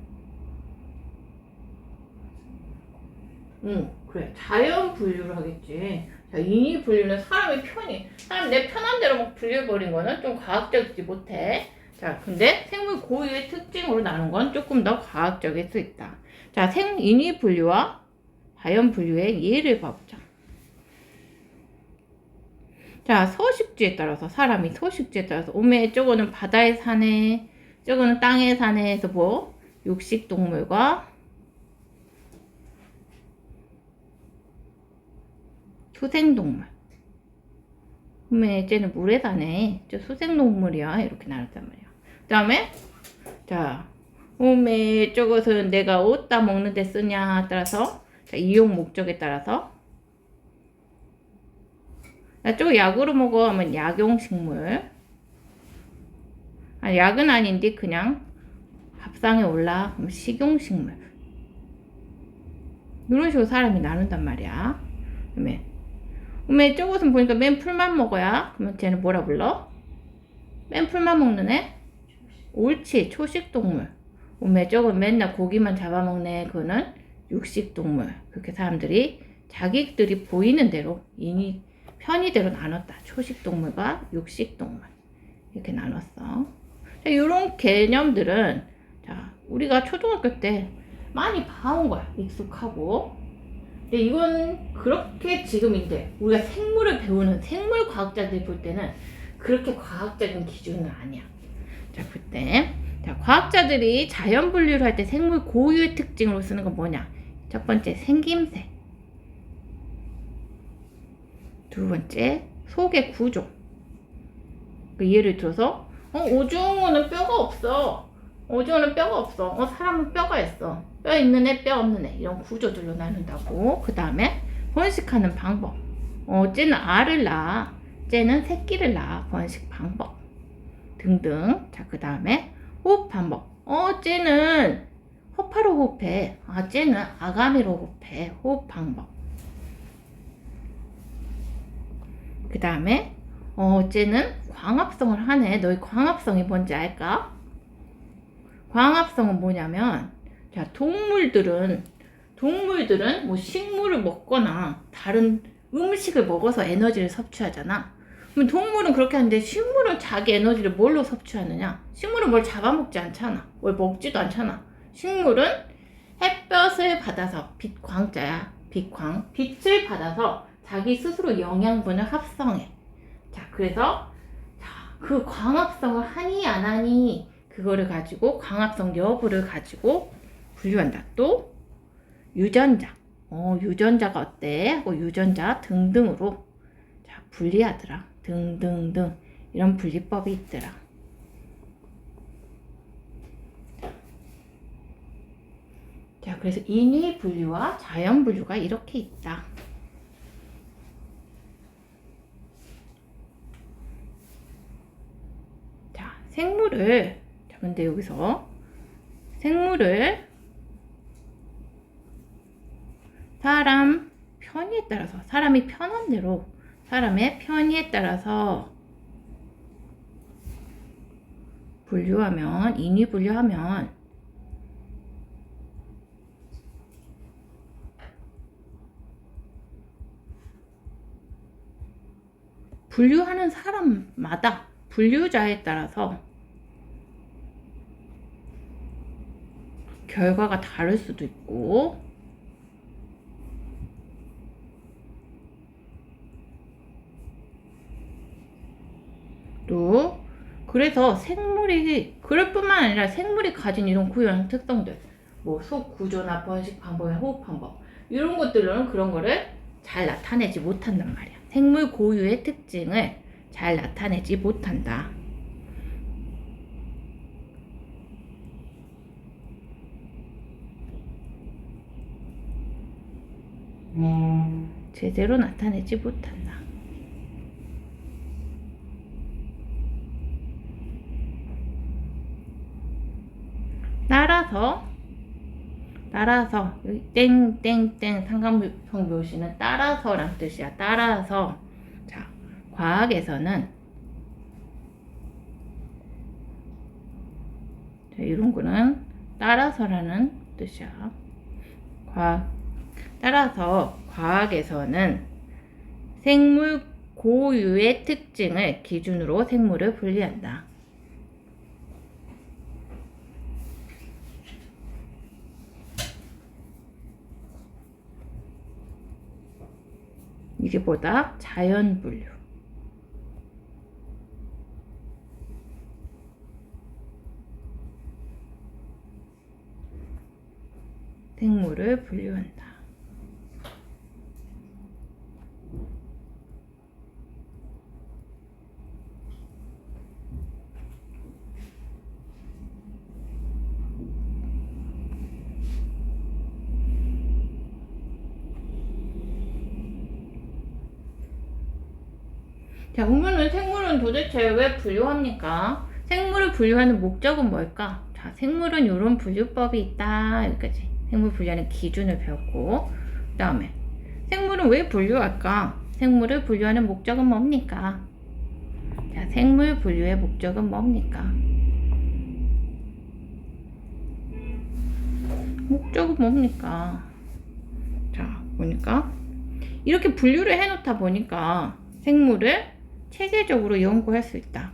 S1: 그래. 자연 분류를 하겠지. 자, 인위 분류는 사람의 편의. 사람 내 편한 대로 막 분류해버린 거는 좀 과학적이지 못해. 자, 근데 생물 고유의 특징으로 나눈 건 조금 더 과학적일 수 있다. 자, 인위 분류와 자연 분류의 예를 봐보자. 자, 서식지에 따라서 사람이 서식지에 따라서 오메 저거는 바다에 사네, 저거는 땅에 사네 해서 뭐 육식 동물과 수생동물. 오메 쟤는 물에 사네, 저 수생동물이야 이렇게 나눴단 말이야. 그 다음에 자, 오메 저것은 내가 옷 다 먹는 데 쓰냐 따라서 자, 이용 목적에 따라서 저거 약으로 먹어 하면 약용식물. 아, 약은 아닌데 그냥 밥상에 올라 그럼 식용식물. 이런 식으로 사람이 나눈단 말이야. 그러면 저것은 보니까 맨 풀만 먹어야 그러면 쟤는 뭐라 불러? 맨 풀만 먹는 애? 옳지, 초식동물. 그러면 저건 맨날 고기만 잡아먹네. 그거는 육식동물. 그렇게 사람들이 자기들이 보이는 대로 편의대로 나눴다. 초식동물과 육식동물. 이렇게 나눴어. 자, 이런 개념들은 자, 우리가 초등학교 때 많이 봐온 거야. 익숙하고. 근데 이건 그렇게 지금인데 우리가 생물을 배우는 생물 과학자들이 볼 때는 그렇게 과학적인 기준은 아니야. 자, 그때 자, 과학자들이 자연 분류를 할 때 생물 고유의 특징으로 쓰는 건 뭐냐? 첫 번째 생김새. 두 번째 속의 구조. 그 예를 들어서 오징어는 뼈가 없어. 오징어는 뼈가 없어. 사람은 뼈가 있어. 뼈 있는 애, 뼈 없는 애. 이런 구조들로 나눈다고. 그 다음에 번식하는 방법. 쟤는 알을 낳아. 쟤는 새끼를 낳아. 번식 방법. 등등. 자, 그 다음에 호흡 방법. 쟤는 허파로 호흡해. 쟤는 아가미로 호흡해. 호흡 방법. 그 다음에 쟤는 광합성을 하네. 너희 광합성이 뭔지 알까? 광합성은 뭐냐면 자, 동물들은 뭐 식물을 먹거나 다른 음식을 먹어서 에너지를 섭취하잖아. 그럼 동물은 그렇게 하는데 식물은 자기 에너지를 뭘로 섭취하느냐? 식물은 뭘 잡아먹지 않잖아. 뭘 먹지도 않잖아. 식물은 햇볕을 받아서 빛광자야. 빛을 받아서 자기 스스로 영양분을 합성해. 자, 그래서 그 광합성을 하니 안 하니 그거를 가지고 광합성 여부를 가지고 분류한다. 또 유전자. 유전자가 어때? 하고 유전자 등등으로 자, 분리하더라. 등등등 이런 분리법이 있더라. 자, 그래서 인위 분류와 자연 분류가 이렇게 있다. 자, 생물을 자, 근데 여기서 생물을 사람 편의에 따라서 사람이 편한 대로 사람의 편의에 따라서 분류하면 인위 분류하면 분류하는 사람마다 분류자에 따라서 결과가 다를 수도 있고 또 그래서 생물이 그럴 뿐만 아니라 생물이 가진 이런 고유한 특성들 뭐 속 구조나 번식 방법이나 호흡 방법 이런 것들로는 그런 거를 잘 나타내지 못한단 말이야. 생물 고유의 특징을 잘 나타내지 못한다. 제대로 나타내지 못한다. 따라서 여기 땡땡땡 삼각형 묘시는 따라서란 뜻이야. 따라서. 자, 과학에서는 자, 이런 거는 따라서라는 뜻이야. 따라서 과학에서는 생물 고유의 특징을 기준으로 생물을 분리한다. 이게 뭐다? 자연 분류. 생물을 분류한다. 자, 그러면은 생물은 도대체 왜 분류합니까? 생물을 분류하는 목적은 뭘까? 자, 생물은 이런 분류법이 있다. 여기까지. 생물 분류하는 기준을 배웠고, 그 다음에 생물은 왜 분류할까? 생물을 분류하는 목적은 뭡니까? 자, 생물 분류의 목적은 뭡니까? 목적은 뭡니까? 자, 보니까 이렇게 분류를 해놓다 보니까 생물을 체계적으로 연구할 수 있다.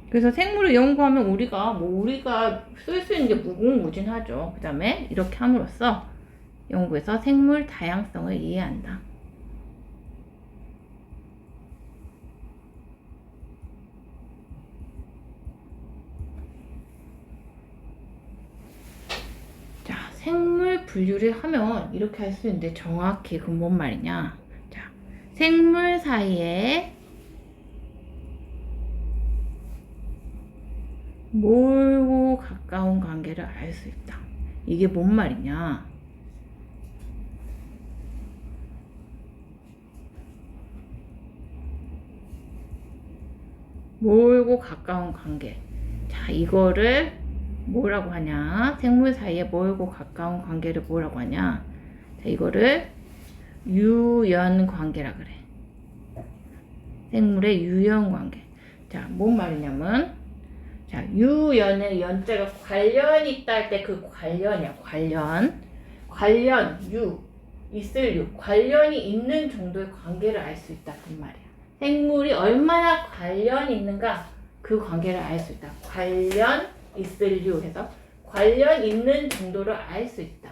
S1: 그래서 생물을 연구하면 우리가 쓸 수 있는 게 무궁무진하죠. 그 다음에 이렇게 함으로써 연구에서 생물 다양성을 이해한다. 자, 생물 분류를 하면 이렇게 할 수 있는데 정확히 그건 뭔 말이냐? 자, 생물 사이에 멀고 가까운 관계를 알 수 있다. 이게 뭔 말이냐? 멀고 가까운 관계. 자, 이거를 뭐라고 하냐? 생물 사이에 멀고 가까운 관계를 뭐라고 하냐? 자, 이거를 유연 관계라 그래. 생물의 유연 관계. 자, 뭔 말이냐면, 자, 유연의 연자가 관련이 있다 할 때 그 관련이야. 관련, 있을 유. 관련이 있는 정도의 관계를 알 수 있다. 그 말이야. 생물이 얼마나 관련이 있는가 그 관계를 알 수 있다. 관련, 있을 유 해서 관련 있는 정도를 알 수 있다.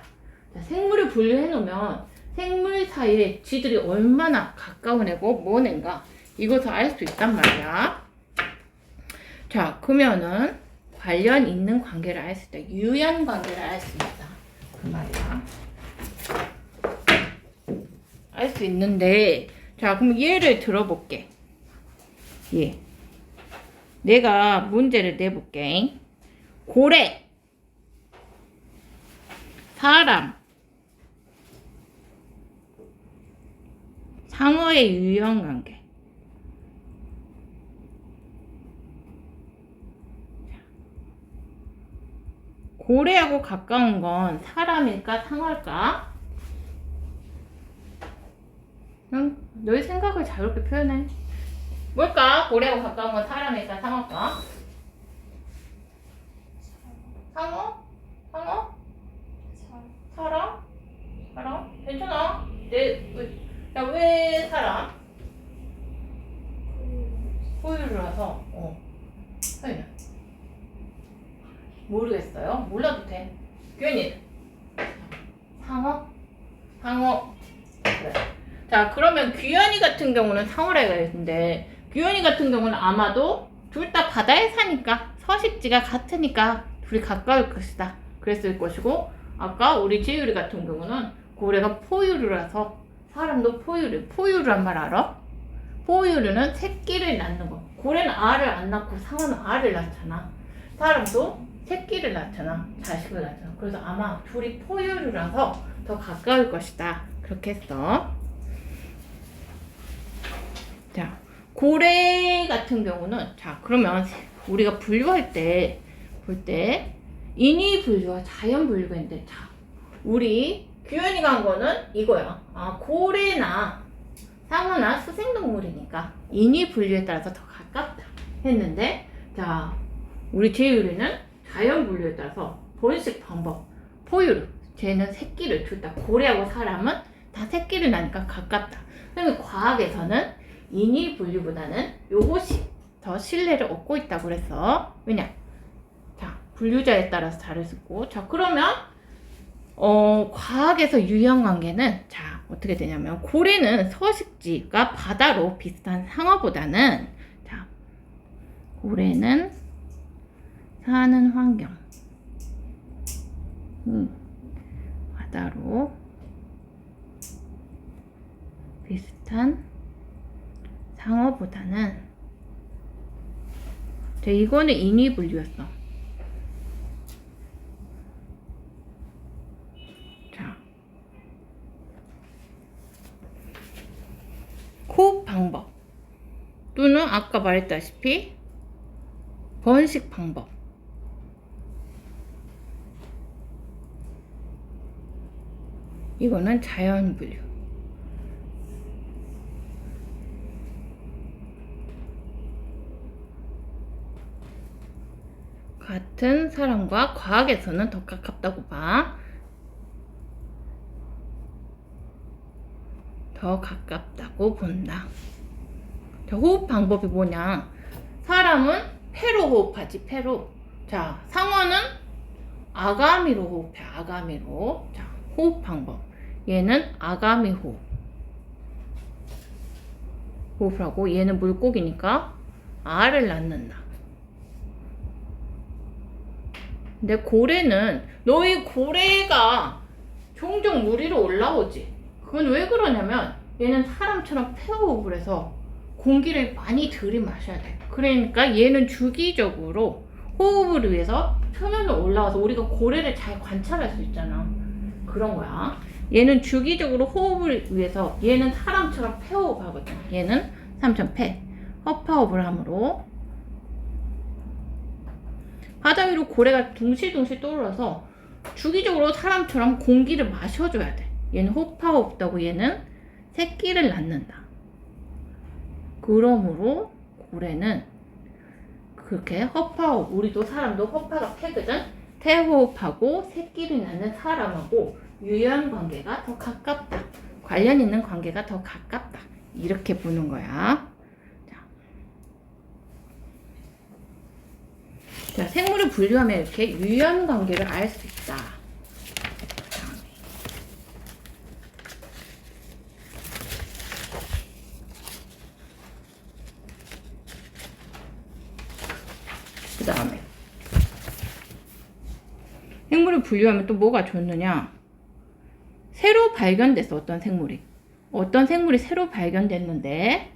S1: 자, 생물을 분류해 놓으면 생물 사이에 지들이 얼마나 가까운 애고 뭔 애인가 이것을 알 수 있단 말이야. 자, 그러면은 관련 있는 관계를 알 수 있다. 유연 관계를 알 수 있다. 그 말이야. 알 수 있는데, 자, 그럼 예를 들어볼게. 예. 내가 문제를 내볼게. 고래, 사람, 상어의 유연 관계. 고래하고 가까운 건 사람일까, 상어일까? 너의 생각을 자유롭게 표현해. 뭘까? 고래하고 가까운 건 사람일까, 상어일까? 상어? 사람? 괜찮아. 왜 사람? 포유류라서. 서윤아. 모르겠어요. 몰라도 돼. 규현이. 상어? 그래. 자, 그러면 규현이 같은 경우는 상어래가 있는데, 규현이 같은 경우는 아마도 둘 다 바다에 사니까, 서식지가 같으니까 둘이 가까울 것이다. 그랬을 것이고, 아까 우리 지유리 같은 경우는 고래가 포유류라서 사람도 포유류란 말 알아? 포유류는 새끼를 낳는 거. 고래는 알을 안 낳고 상어는 알을 낳잖아. 사람도 새끼를 낳잖아. 자식을 낳잖아. 그래서 아마 둘이 포유류라서 더 가까울 것이다. 그렇게 했어. 자, 고래 같은 경우는, 자, 그러면 우리가 분류할 때, 볼 때, 인위 분류와 자연 분류가 있는데, 자, 우리 규현이가 한 거는 이거야. 아, 고래나 상어나 수생동물이니까 인위 분류에 따라서 더 가깝다 했는데, 자, 우리 제유리는 자연 분류에 따라서 번식 방법, 포유류, 쟤는 새끼를 둘다 고래하고 사람은 다 새끼를 낳으니까 가깝다. 그러면 과학에서는 인위 분류보다는 요것이 더 신뢰를 얻고 있다고 그래서, 왜냐? 자, 분류자에 따라서 다를 수 있고, 자, 그러면 과학에서 유형 관계는, 자, 어떻게 되냐면, 고래는 서식지가 바다로 비슷한 상어보다는, 자, 고래는 사는 환경, 바다로 비슷한 상어보다는, 자, 이거는 인위 분류였어. 자, 호흡 방법 또는 아까 말했다시피 번식 방법, 이거는 자연 분류. 같은 사람과 과학에서는 더 가깝다고 봐. 더 가깝다고 본다. 자, 호흡 방법이 뭐냐? 사람은 폐로 호흡하지, 폐로. 자, 상어는 아가미로 호흡해, 아가미로. 자, 호흡 방법. 얘는 아가미 호흡. 호흡을 하고, 얘는 물고기니까 알을 낳는다. 근데 고래는, 너희 고래가 종종 물 위로 올라오지. 그건 왜 그러냐면 얘는 사람처럼 폐호흡을 해서 공기를 많이 들이마셔야 돼. 그러니까 얘는 주기적으로 호흡을 위해서 표면으로 올라와서 우리가 고래를 잘 관찰할 수 있잖아. 그런 거야. 얘는 주기적으로 호흡을 위해서, 얘는 사람처럼 폐호흡 하거든. 얘는 사람처럼 허파호흡을 하므로 바다 위로 고래가 둥실둥실 떠올라서 주기적으로 사람처럼 공기를 마셔줘야 돼. 얘는 호파가 없다고 얘는 새끼를 낳는다. 그러므로 고래는 그렇게 허파호흡, 우리도 사람도 허파가 폐거든. 폐호흡하고 새끼를 낳는 사람하고 유연 관계가 더 가깝다. 관련 있는 관계가 더 가깝다. 이렇게 보는 거야. 자, 생물을 분류하면 이렇게 유연 관계를 알 수 있다. 그 다음에 생물을 분류하면 또 뭐가 좋느냐? 새로 발견됐어. 어떤 생물이 새로 발견됐는데,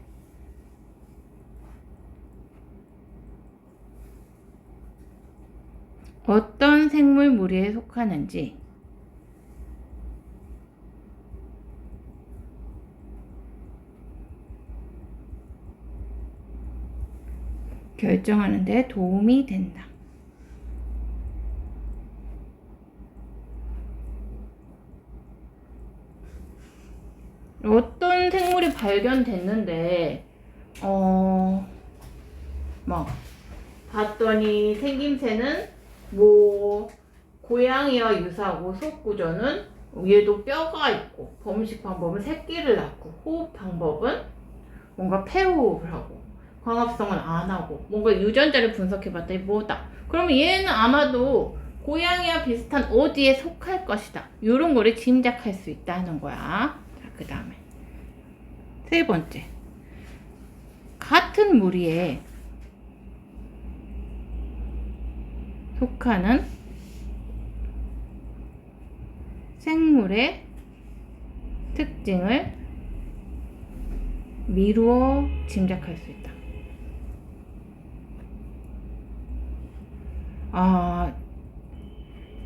S1: 어떤 생물 무리에 속하는지 결정하는 데 도움이 된다. 어떤 생물이 발견됐는데 봤더니 생김새는 뭐 고양이와 유사하고 속구조는 얘도 뼈가 있고, 번식 방법은 새끼를 낳고, 호흡 방법은 뭔가 폐호흡을 하고, 광합성은 안 하고, 뭔가 유전자를 분석해봤더니 뭐다. 그러면 얘는 아마도 고양이와 비슷한 어디에 속할 것이다. 이런 거를 짐작할 수 있다는 거야. 자, 그 다음에 세 번째, 같은 무리에 속하는 생물의 특징을 미루어 짐작할 수 있다.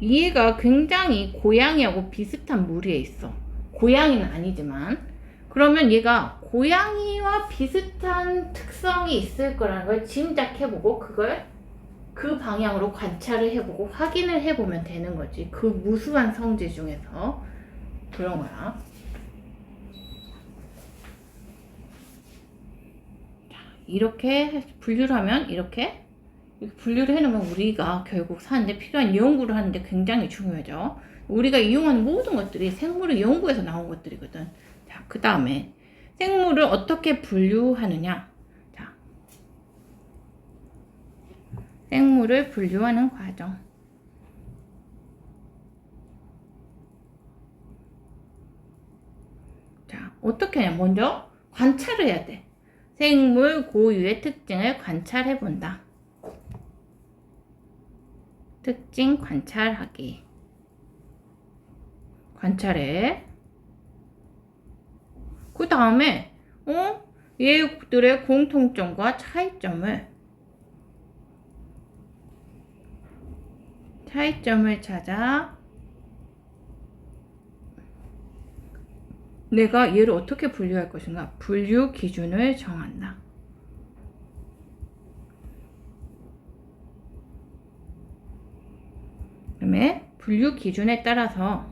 S1: 얘가 굉장히 고양이하고 비슷한 무리에 있어. 고양이는 아니지만, 그러면 얘가 고양이와 비슷한 특성이 있을 거라는 걸 짐작해보고 그걸 그 방향으로 관찰을 해보고 확인을 해보면 되는 거지. 그 무수한 성질 중에서 그런 거야. 이렇게 분류를 하면 이렇게 분류를 해놓으면 우리가 결국 사는데 필요한 연구를 하는데 굉장히 중요하죠. 우리가 이용하는 모든 것들이 생물의 연구에서 나온 것들이거든. 자, 그 다음에 생물을 어떻게 분류하느냐. 자, 생물을 분류하는 과정. 자, 어떻게 하냐. 먼저 관찰을 해야 돼. 생물 고유의 특징을 관찰해 본다. 특징 관찰하기. 관찰해. 그 다음에 얘들의 공통점과 차이점을 찾아 내가 얘를 어떻게 분류할 것인가 분류 기준을 정한다. 그다음에 분류 기준에 따라서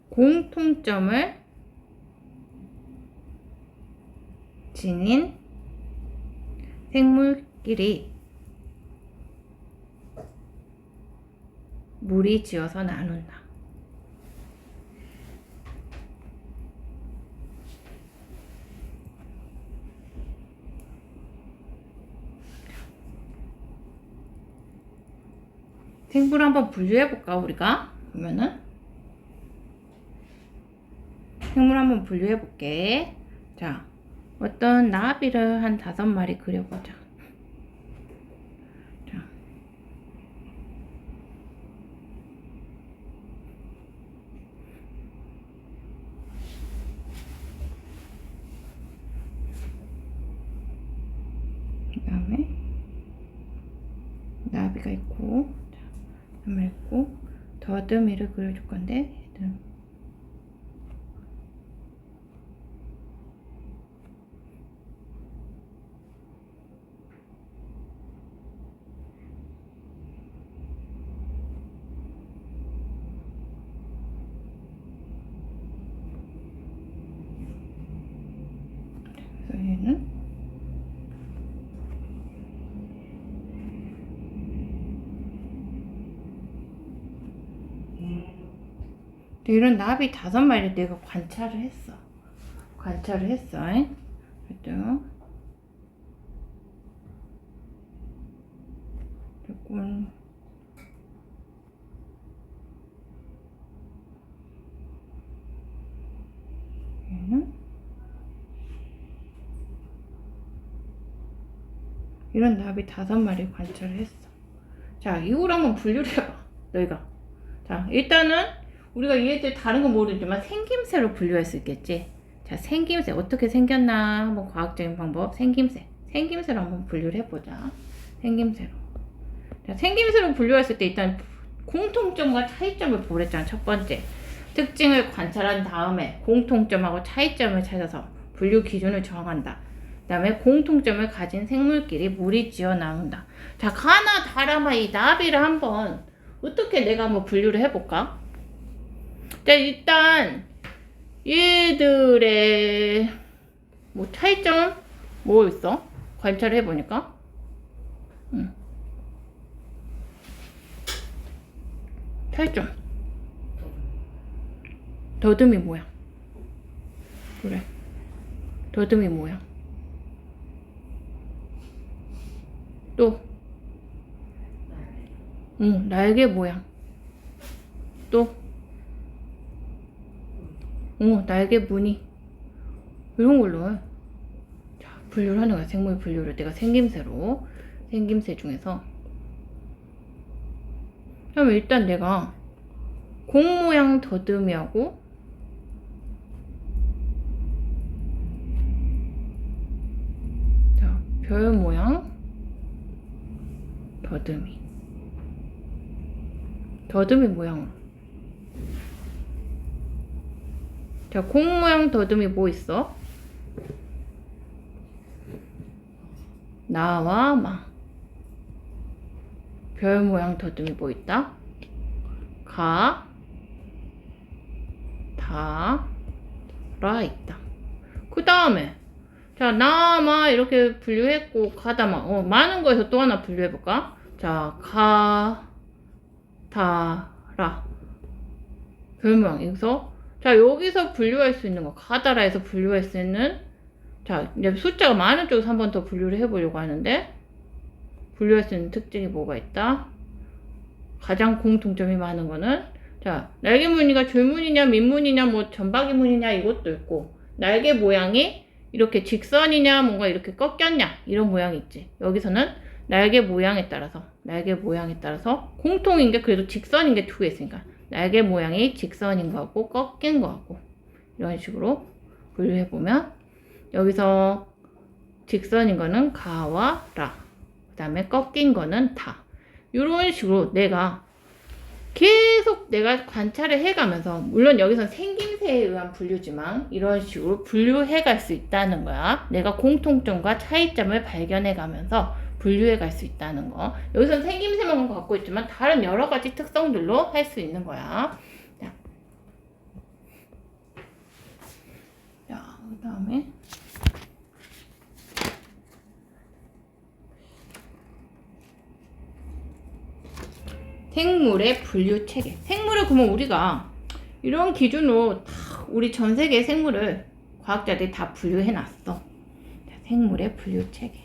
S1: 공통점을 지닌 생물끼리 무리지어서 나눈다. 생물 한번 분류해볼까 우리가? 그러면은 생물 한번 분류해볼게. 자, 어떤 나비를 한 5마리 그려보자. 자, 그 다음에 나비가 있고, 자, 있고 더듬이를 그려줄 건데 얘들은 얘는 이런 나비 5마리를 내가 관찰을 했어. 그랬죠. 조금 얘는 이런 나비 5마리 관찰을 했어. 자, 이걸 한번 분류를 해봐. 너희가. 자, 일단은 우리가 얘들 다른 건 모르지만 생김새로 분류할 수 있겠지. 자, 생김새 어떻게 생겼나 한번 과학적인 방법. 생김새로 한번 분류를 해보자. 생김새로. 자, 생김새로 분류했을 때 일단 공통점과 차이점을 보랬잖아. 첫 번째 특징을 관찰한 다음에 공통점하고 차이점을 찾아서 분류 기준을 정한다. 그 다음에 공통점을 가진 생물끼리 무리지어 나눈다. 자, 가나 다라마 이 나비를 한번 어떻게 내가 한번 분류를 해볼까? 자, 일단 얘들의 뭐 차이점 뭐 있어? 관찰을 해보니까 차이점 더듬이 모양. 그래, 더듬이 모양. 또 날개 모양. 또 날개 무늬. 이런 걸로 자, 분류를 하는 거야. 생물 분류를 내가 생김새 중에서. 그러면 일단 내가 공 모양 더듬이하고 자, 별 모양 더듬이. 더듬이 모양으로. 자, 공 모양 더듬이 뭐 있어? 나와 마. 별 모양 더듬이 뭐 있다? 가, 다, 라 있다. 그 다음에 자, 나마 이렇게 분류했고 가다마 많은 거에서 또 하나 분류해볼까? 자, 가, 다, 라 별 모양. 여기서 자, 여기서 분류할 수 있는 거 가다라에서 분류할 수 있는 자, 이제 숫자가 많은 쪽에서 한 번 더 분류를 해보려고 하는데 분류할 수 있는 특징이 뭐가 있다? 가장 공통점이 많은 거는 자, 날개 무늬가 줄무늬냐 민무늬냐 뭐 점박이 무늬냐 이것도 있고 날개 모양이 이렇게 직선이냐 뭔가 이렇게 꺾였냐 이런 모양이 있지. 여기서는 날개 모양에 따라서 공통인 게 그래도 직선인 게 두 개 있으니까 날개 모양이 직선인 거하고 꺾인 거하고 이런 식으로 분류해보면 여기서 직선인 거는 가와 라, 그 다음에 꺾인 거는 다. 이런 식으로 내가 계속 내가 관찰을 해가면서 물론 여기선 생김새에 의한 분류지만 이런 식으로 분류해 갈 수 있다는 거야. 내가 공통점과 차이점을 발견해 가면서 분류해 갈 수 있다는 거. 여기선 생김새만 갖고 있지만 다른 여러 가지 특성들로 할 수 있는 거야. 자, 그 다음에 생물의 분류 체계. 생물을 그러면 우리가 이런 기준으로 다 우리 전 세계 생물을 과학자들이 다 분류해 놨어. 생물의 분류 체계.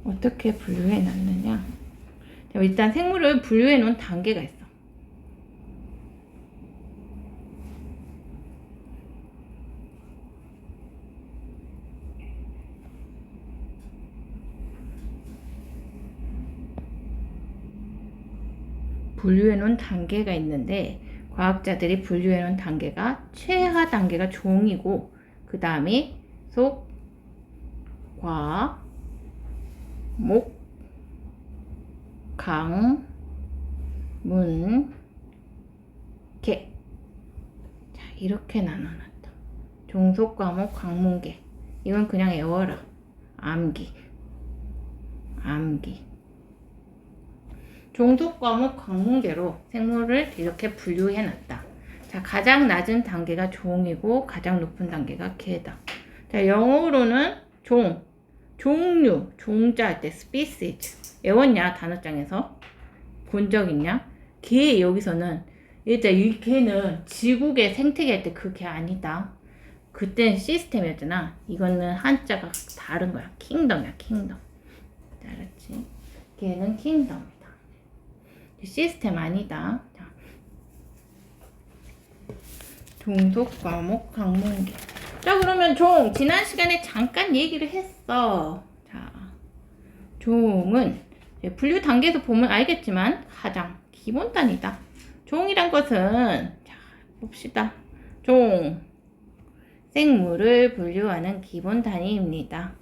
S1: 어떻게 분류해 놨느냐? 일단 생물을 분류해 놓은 단계가 있어. 분류해 놓은 단계가 있는데 과학자들이 분류해 놓은 단계가 최하 단계가 종이고 그 다음이 속, 과, 목, 강, 문, 개. 자, 이렇게 나눠놨다. 종속, 과목, 강문계. 이건 그냥 외워라. 암기. 종속 과목 강문계로 생물을 이렇게 분류해 놨다. 자, 가장 낮은 단계가 종이고 가장 높은 단계가 개다. 자, 영어로는 종류, 종자 할 때 species. 외웠냐? 단어장에서 본 적 있냐? 개 여기서는 일단 이 개는 지구계 생태계 할 때 그 개 아니다. 그땐 시스템이었잖아. 이거는 한자가 다른 거야. 킹덤이야, 킹덤. 알았지? 걔는 킹덤이다. 시스템 아니다. 자, 종속, 과목, 강문계. 자, 그러면 지난 시간에 잠깐 얘기를 했어. 자, 종은 분류 단계에서 보면 알겠지만 가장 기본 단위다. 종이란 것은 자, 봅시다. 생물을 분류하는 기본 단위입니다.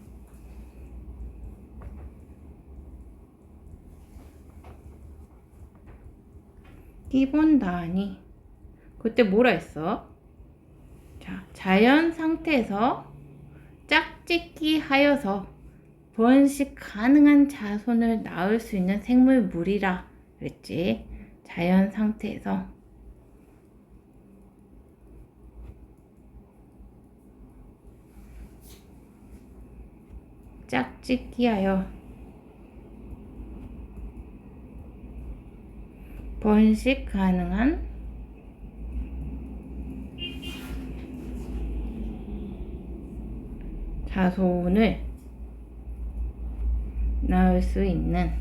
S1: 기본 단위. 그때 뭐라 했어? 자, 자연 상태에서 짝짓기 하여서 번식 가능한 자손을 낳을 수 있는 생물물이라 그랬지. 자연 상태에서 짝짓기 하여 번식 가능한 자손을 낳을 수 있는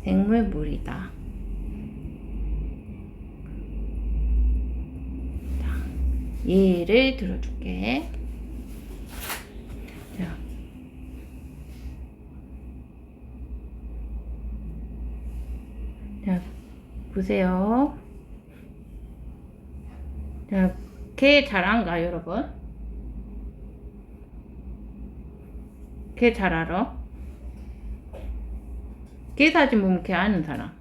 S1: 생물물이다. 자, 예를 들어줄게. 자, 보세요. 자, 걔 잘 안가 여러분? 걔 잘 알아? 걔 사진 보면 걔 아는 사람.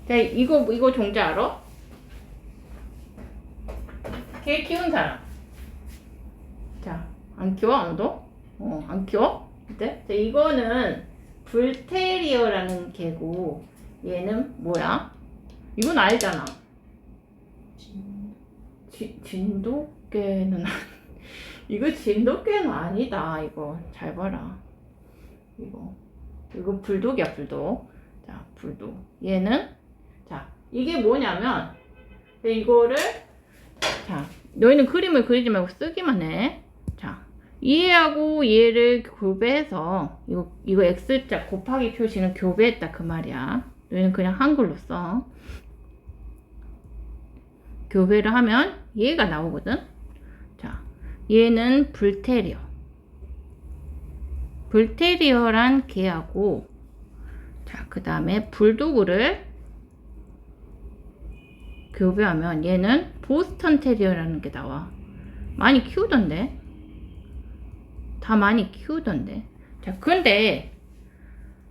S1: 자, 이거 종자 알아? 걔 키운 사람. 자, 안 키워 아무도? 안 키워? 네? 자, 이거는 불테리어라는 개고, 얘는 뭐야? 이건 알잖아. 진돗개는 이거 진돗개는 아니다. 이거 잘 봐라. 이거 불독이야, 불독. 자, 불독. 얘는 자, 이게 뭐냐면 이거를 자, 너희는 그림을 그리지 말고 쓰기만 해. 자, 얘하고 얘를 교배해서 이거 X자 곱하기 표시는 교배했다 그 말이야. 너희는 그냥 한글로 써. 교배를 하면 얘가 나오거든. 자, 얘는 불테리어. 불테리어란 개하고, 자, 그 다음에 불도그를 교배하면 얘는 보스턴 테리어라는 게 나와. 많이 키우던데. 다 많이 키우던데. 자, 근데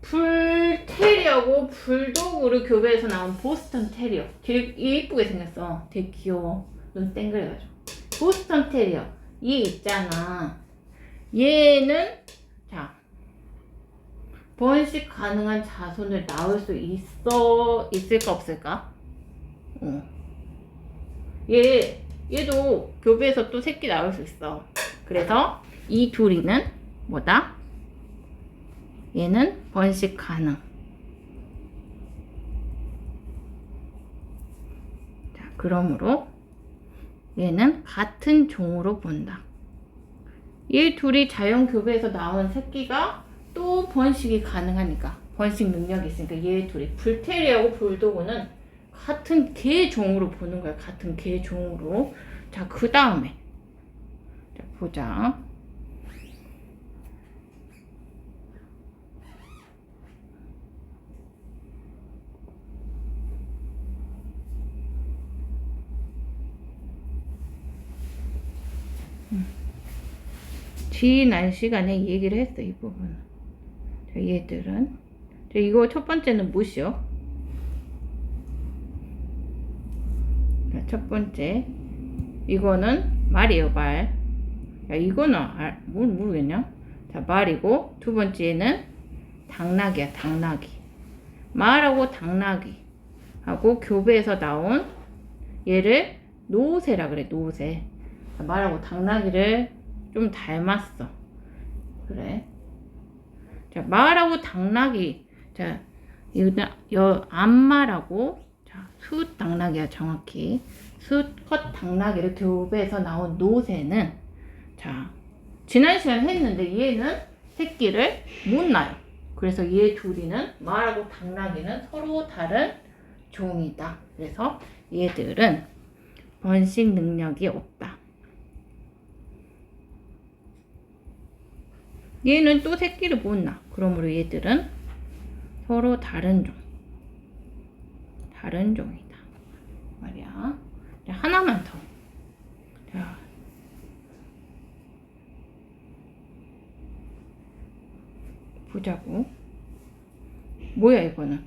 S1: 불테리어고 불도그를 교배해서 나온 보스턴 테리어. 되게 이쁘게 생겼어. 되게 귀여워. 눈 땡그래가지고. 보스턴 테리어. 얘 있잖아. 얘는 자, 번식 가능한 자손을 낳을 수 있을까 없을까? 얘도 교배해서 또 새끼 낳을 수 있어. 그래서 이 둘이는 뭐다? 얘는 번식 가능. 자, 그러므로 얘는 같은 종으로 본다. 얘 둘이 자연 교배에서 나온 새끼가 또 번식이 가능하니까, 번식 능력이 있으니까 얘 둘이 불테리어하고 불도그는 같은 개 종으로 보는 거야. 같은 개 종으로. 자, 그 다음에 자, 보자. 지난 시간에 얘기를 했어, 이 부분. 자, 얘들은. 자, 이거 첫 번째는 무엇이요? 자, 첫 번째. 이거는 말이에요, 말. 야, 이거는, 모르겠냐? 자, 말이고, 두 번째는 당나귀야, 당나귀. 말하고 당나귀. 하고 교배에서 나온 얘를 노새라 그래, 노새. 말하고 당나귀를 좀 닮았어. 그래. 자, 말하고 당나귀. 자, 암말하고, 자, 숫 당나귀야, 정확히. 숫컷 당나귀를 교배해서 나온 노새는, 자, 지난 시간에 했는데 얘는 새끼를 못 낳아요. 그래서 얘 둘이는, 말하고 당나귀는 서로 다른 종이다. 그래서 얘들은 번식 능력이 없다. 얘는 또 새끼를 못 낳아. 그러므로 얘들은 서로 다른 종. 다른 종이다. 말이야. 자, 하나만 더. 자. 보자고. 뭐야, 이거는?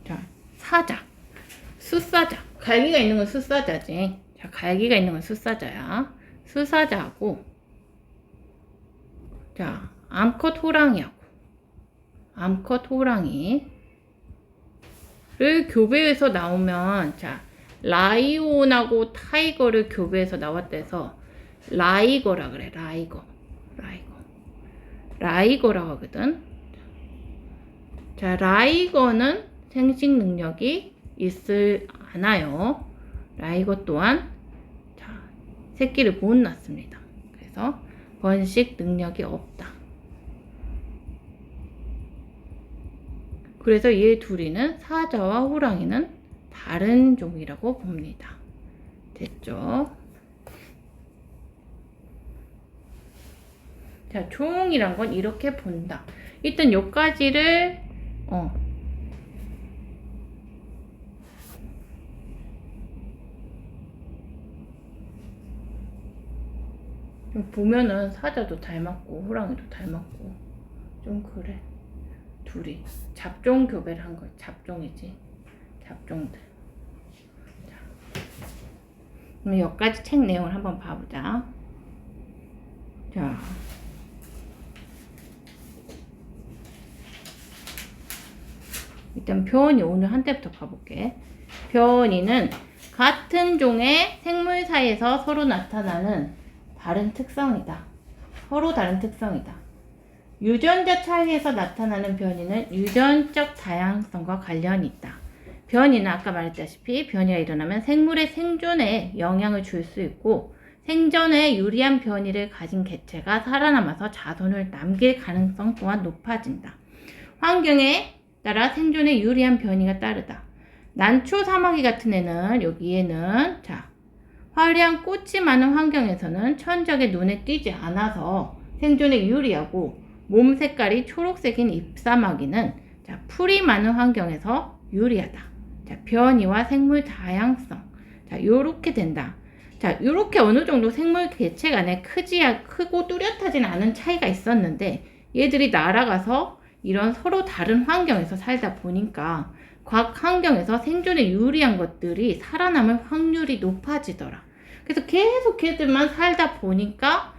S1: 자, 사자. 숫사자. 갈기가 있는 건 숫사자지. 자, 갈기가 있는 건 숫사자야. 숫사자하고, 자, 암컷 호랑이하고, 암컷 호랑이를 교배해서 나오면, 자, 라이온하고 타이거를 교배해서 나왔다 해서 라이거라 그래, 라이거. 라이거라고 하거든. 자, 라이거는 생식 능력이 있을 않아요. 라이거 또한 자, 새끼를 못 낳습니다. 그래서 번식 능력이 없다. 그래서 얘 둘이는 사자와 호랑이는 다른 종이라고 봅니다. 됐죠? 자, 종이란 건 이렇게 본다. 일단 요까지를 보면은 사자도 닮았고 호랑이도 닮았고 좀 그래. 둘이 잡종 교배를 한 거야. 잡종이지. 잡종들. 자, 그럼 여기까지 책 내용을 한번 봐보자. 자, 일단 표현이 오늘 한때부터 봐볼게. 표현이는 같은 종의 생물 사이에서 서로 나타나는 다른 특성이다. 서로 다른 특성이다. 유전자 차이에서 나타나는 변이는 유전적 다양성과 관련이 있다. 변이는 아까 말했다시피 변이가 일어나면 생물의 생존에 영향을 줄 수 있고 생존에 유리한 변이를 가진 개체가 살아남아서 자손을 남길 가능성 또한 높아진다. 환경에 따라 생존에 유리한 변이가 따르다. 난초 사마귀 같은 애는 여기에는 자 화려한 꽃이 많은 환경에서는 천적의 눈에 띄지 않아서 생존에 유리하고 몸 색깔이 초록색인 잎사마귀는 자 풀이 많은 환경에서 유리하다. 자 변이와 생물 다양성 자 요렇게 된다. 자 요렇게 어느 정도 생물 개체 간에 크고 뚜렷하진 않은 차이가 있었는데 얘들이 날아가서 이런 서로 다른 환경에서 살다 보니까 각 환경에서 생존에 유리한 것들이 살아남을 확률이 높아지더라. 그래서 계속 걔들만 살다 보니까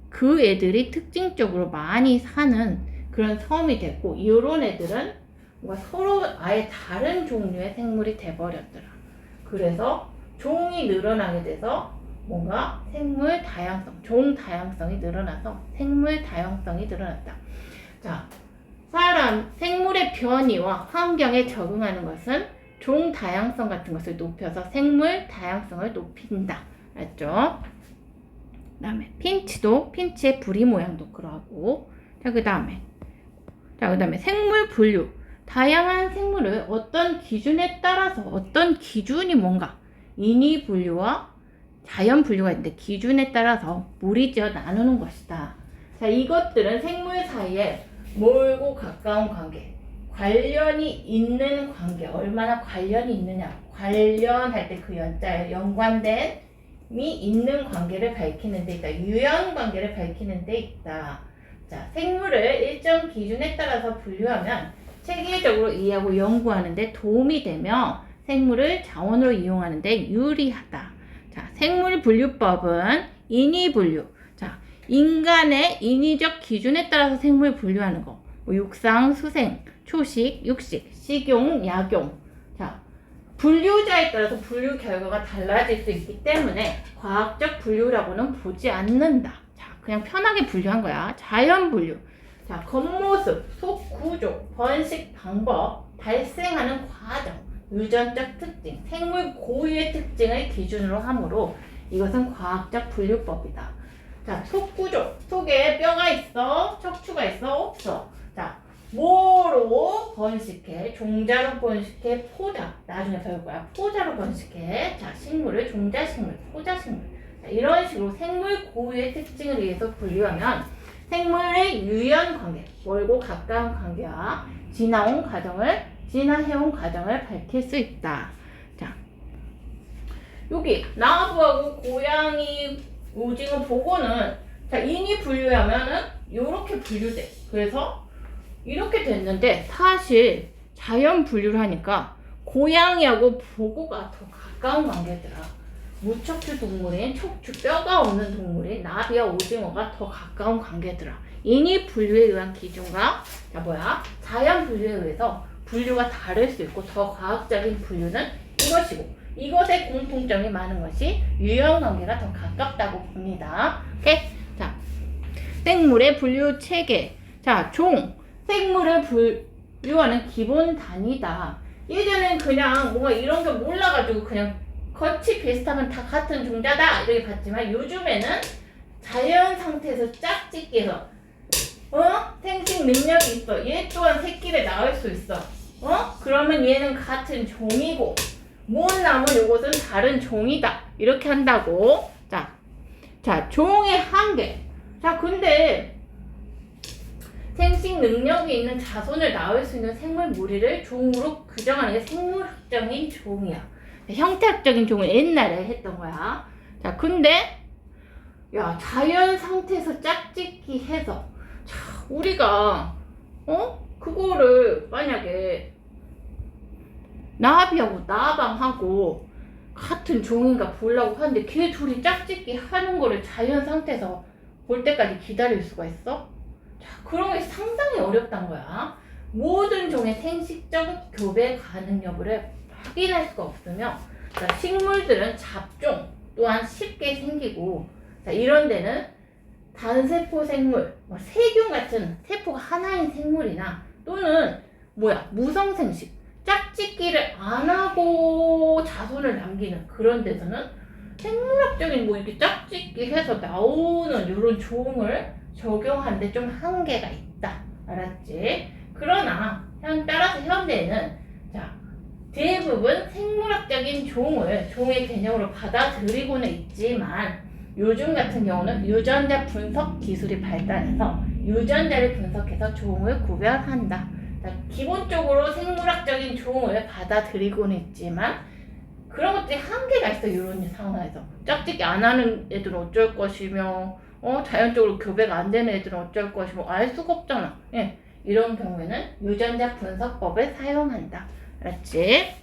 S1: 그 애들이 특징적으로 많이 사는 그런 섬이 됐고 이런 애들은 뭔가 서로 아예 다른 종류의 생물이 돼버렸더라. 그래서 종이 늘어나게 돼서 뭔가 생물 다양성, 종 다양성이 늘어나서 생물 다양성이 늘어났다. 자, 생물의 변이와 환경에 적응하는 것은 종 다양성 같은 것을 높여서 생물 다양성을 높인다. 알죠? 그 다음에 핀치의 부리 모양도 그러고 그 다음에 생물 분류 다양한 생물을 어떤 기준에 따라서 어떤 기준이 뭔가 인위 분류와 자연 분류가 있는데 기준에 따라서 무리지어 나누는 것이다. 자, 이것들은 생물 사이에 멀고 가까운 관계, 관련이 있는 관계, 얼마나 관련이 있느냐, 관련할 때 그 연자에 연관됨이 있는 관계를 밝히는 데 있다. 유형 관계를 밝히는 데 있다. 자, 생물을 일정 기준에 따라서 분류하면 체계적으로 이해하고 연구하는 데 도움이 되며 생물을 자원으로 이용하는 데 유리하다. 자, 생물 분류법은 인위 분류. 자, 인간의 인위적 기준에 따라서 생물 분류하는 거. 육상, 수생, 초식, 육식, 식용, 약용. 자, 분류자에 따라서 분류 결과가 달라질 수 있기 때문에 과학적 분류라고는 보지 않는다. 자, 그냥 편하게 분류한 거야. 자연 분류. 자, 겉모습, 속 구조, 번식 방법, 발생하는 과정, 유전적 특징, 생물 고유의 특징을 기준으로 하므로 이것은 과학적 분류법이다. 자, 속구조. 속에 뼈가 있어? 척추가 있어? 없어? 자, 뭐로 번식해? 종자로 번식해? 포자. 나중에 배울 거야. 포자로 번식해. 자, 식물을 종자식물, 포자식물. 자, 이런 식으로 생물 고유의 특징을 위해서 분류하면 생물의 유연 관계, 멀고 가까운 관계와 지나해온 과정을 밝힐 수 있다. 자, 여기 나부하고 고양이, 오징어, 보고는 자, 인위 분류하면은 이렇게 분류돼. 그래서 이렇게 됐는데 사실 자연 분류를 하니까 고양이하고 보고가 더 가까운 관계더라. 무척추 동물인 척추 뼈가 없는 동물인 나비와 오징어가 더 가까운 관계더라. 인위 분류에 의한 기준과 자연 분류에 의해서 분류가 다를 수 있고 더 과학적인 분류는 이것이고 이것의 공통점이 많은 것이 유형 관계가 더 가깝다고 봅니다. 오케이? 자, 생물의 분류 체계. 자, 생물을 분류하는 기본 단위다. 예전엔 그냥 뭔가 이런 게 몰라가지고 그냥 겉이 비슷하면 다 같은 종자다 이렇게 봤지만 요즘에는 자연 상태에서 짝짓기해서 생식 능력이 있어. 얘 또한 새끼를 낳을 수 있어. 그러면 얘는 같은 종이고 못 낳으면 이것은 다른 종이다. 이렇게 한다고. 자, 종의 한계. 자, 근데 생식 능력이 있는 자손을 낳을 수 있는 생물 무리를 종으로 규정하는 게 생물학적인 종이야. 형태학적인 종을 옛날에 했던 거야. 자, 근데 야, 자연 상태에서 짝짓기 해서 자, 우리가 그거를 만약에 나비하고 나방하고 같은 종인가 보려고 하는데 걔 둘이 짝짓기 하는 거를 자연 상태에서 볼 때까지 기다릴 수가 있어? 자, 그런 게 상당히 어렵단 거야. 모든 종의 생식적 교배 가능 여부를 확인할 수가 없으며, 자, 식물들은 잡종 또한 쉽게 생기고, 자, 이런 데는 단세포 생물, 세균 같은 세포가 하나인 생물이나 또는 무성생식, 짝짓기를 안 하고 자손을 남기는 그런 데서는 생물학적인 이렇게 짝짓기 해서 나오는 이런 종을 적용하는데 좀 한계가 있다. 알았지? 그러나 따라서 현대에는 자, 대부분 생물학적인 종의 개념으로 받아들이고는 있지만 요즘 같은 경우는 유전자 분석 기술이 발달해서 유전자를 분석해서 종을 구별한다. 자, 기본적으로 생물학적인 종을 받아들이고는 있지만 그런 것들이 한계가 있어. 이런 상황에서 짝짓기 안 하는 애들은 어쩔 것이며 자연적으로 교배가 안 되는 애들은 어쩔 것이며 알 수가 없잖아. 예, 이런 경우에는 유전자 분석법을 사용한다. 알았지?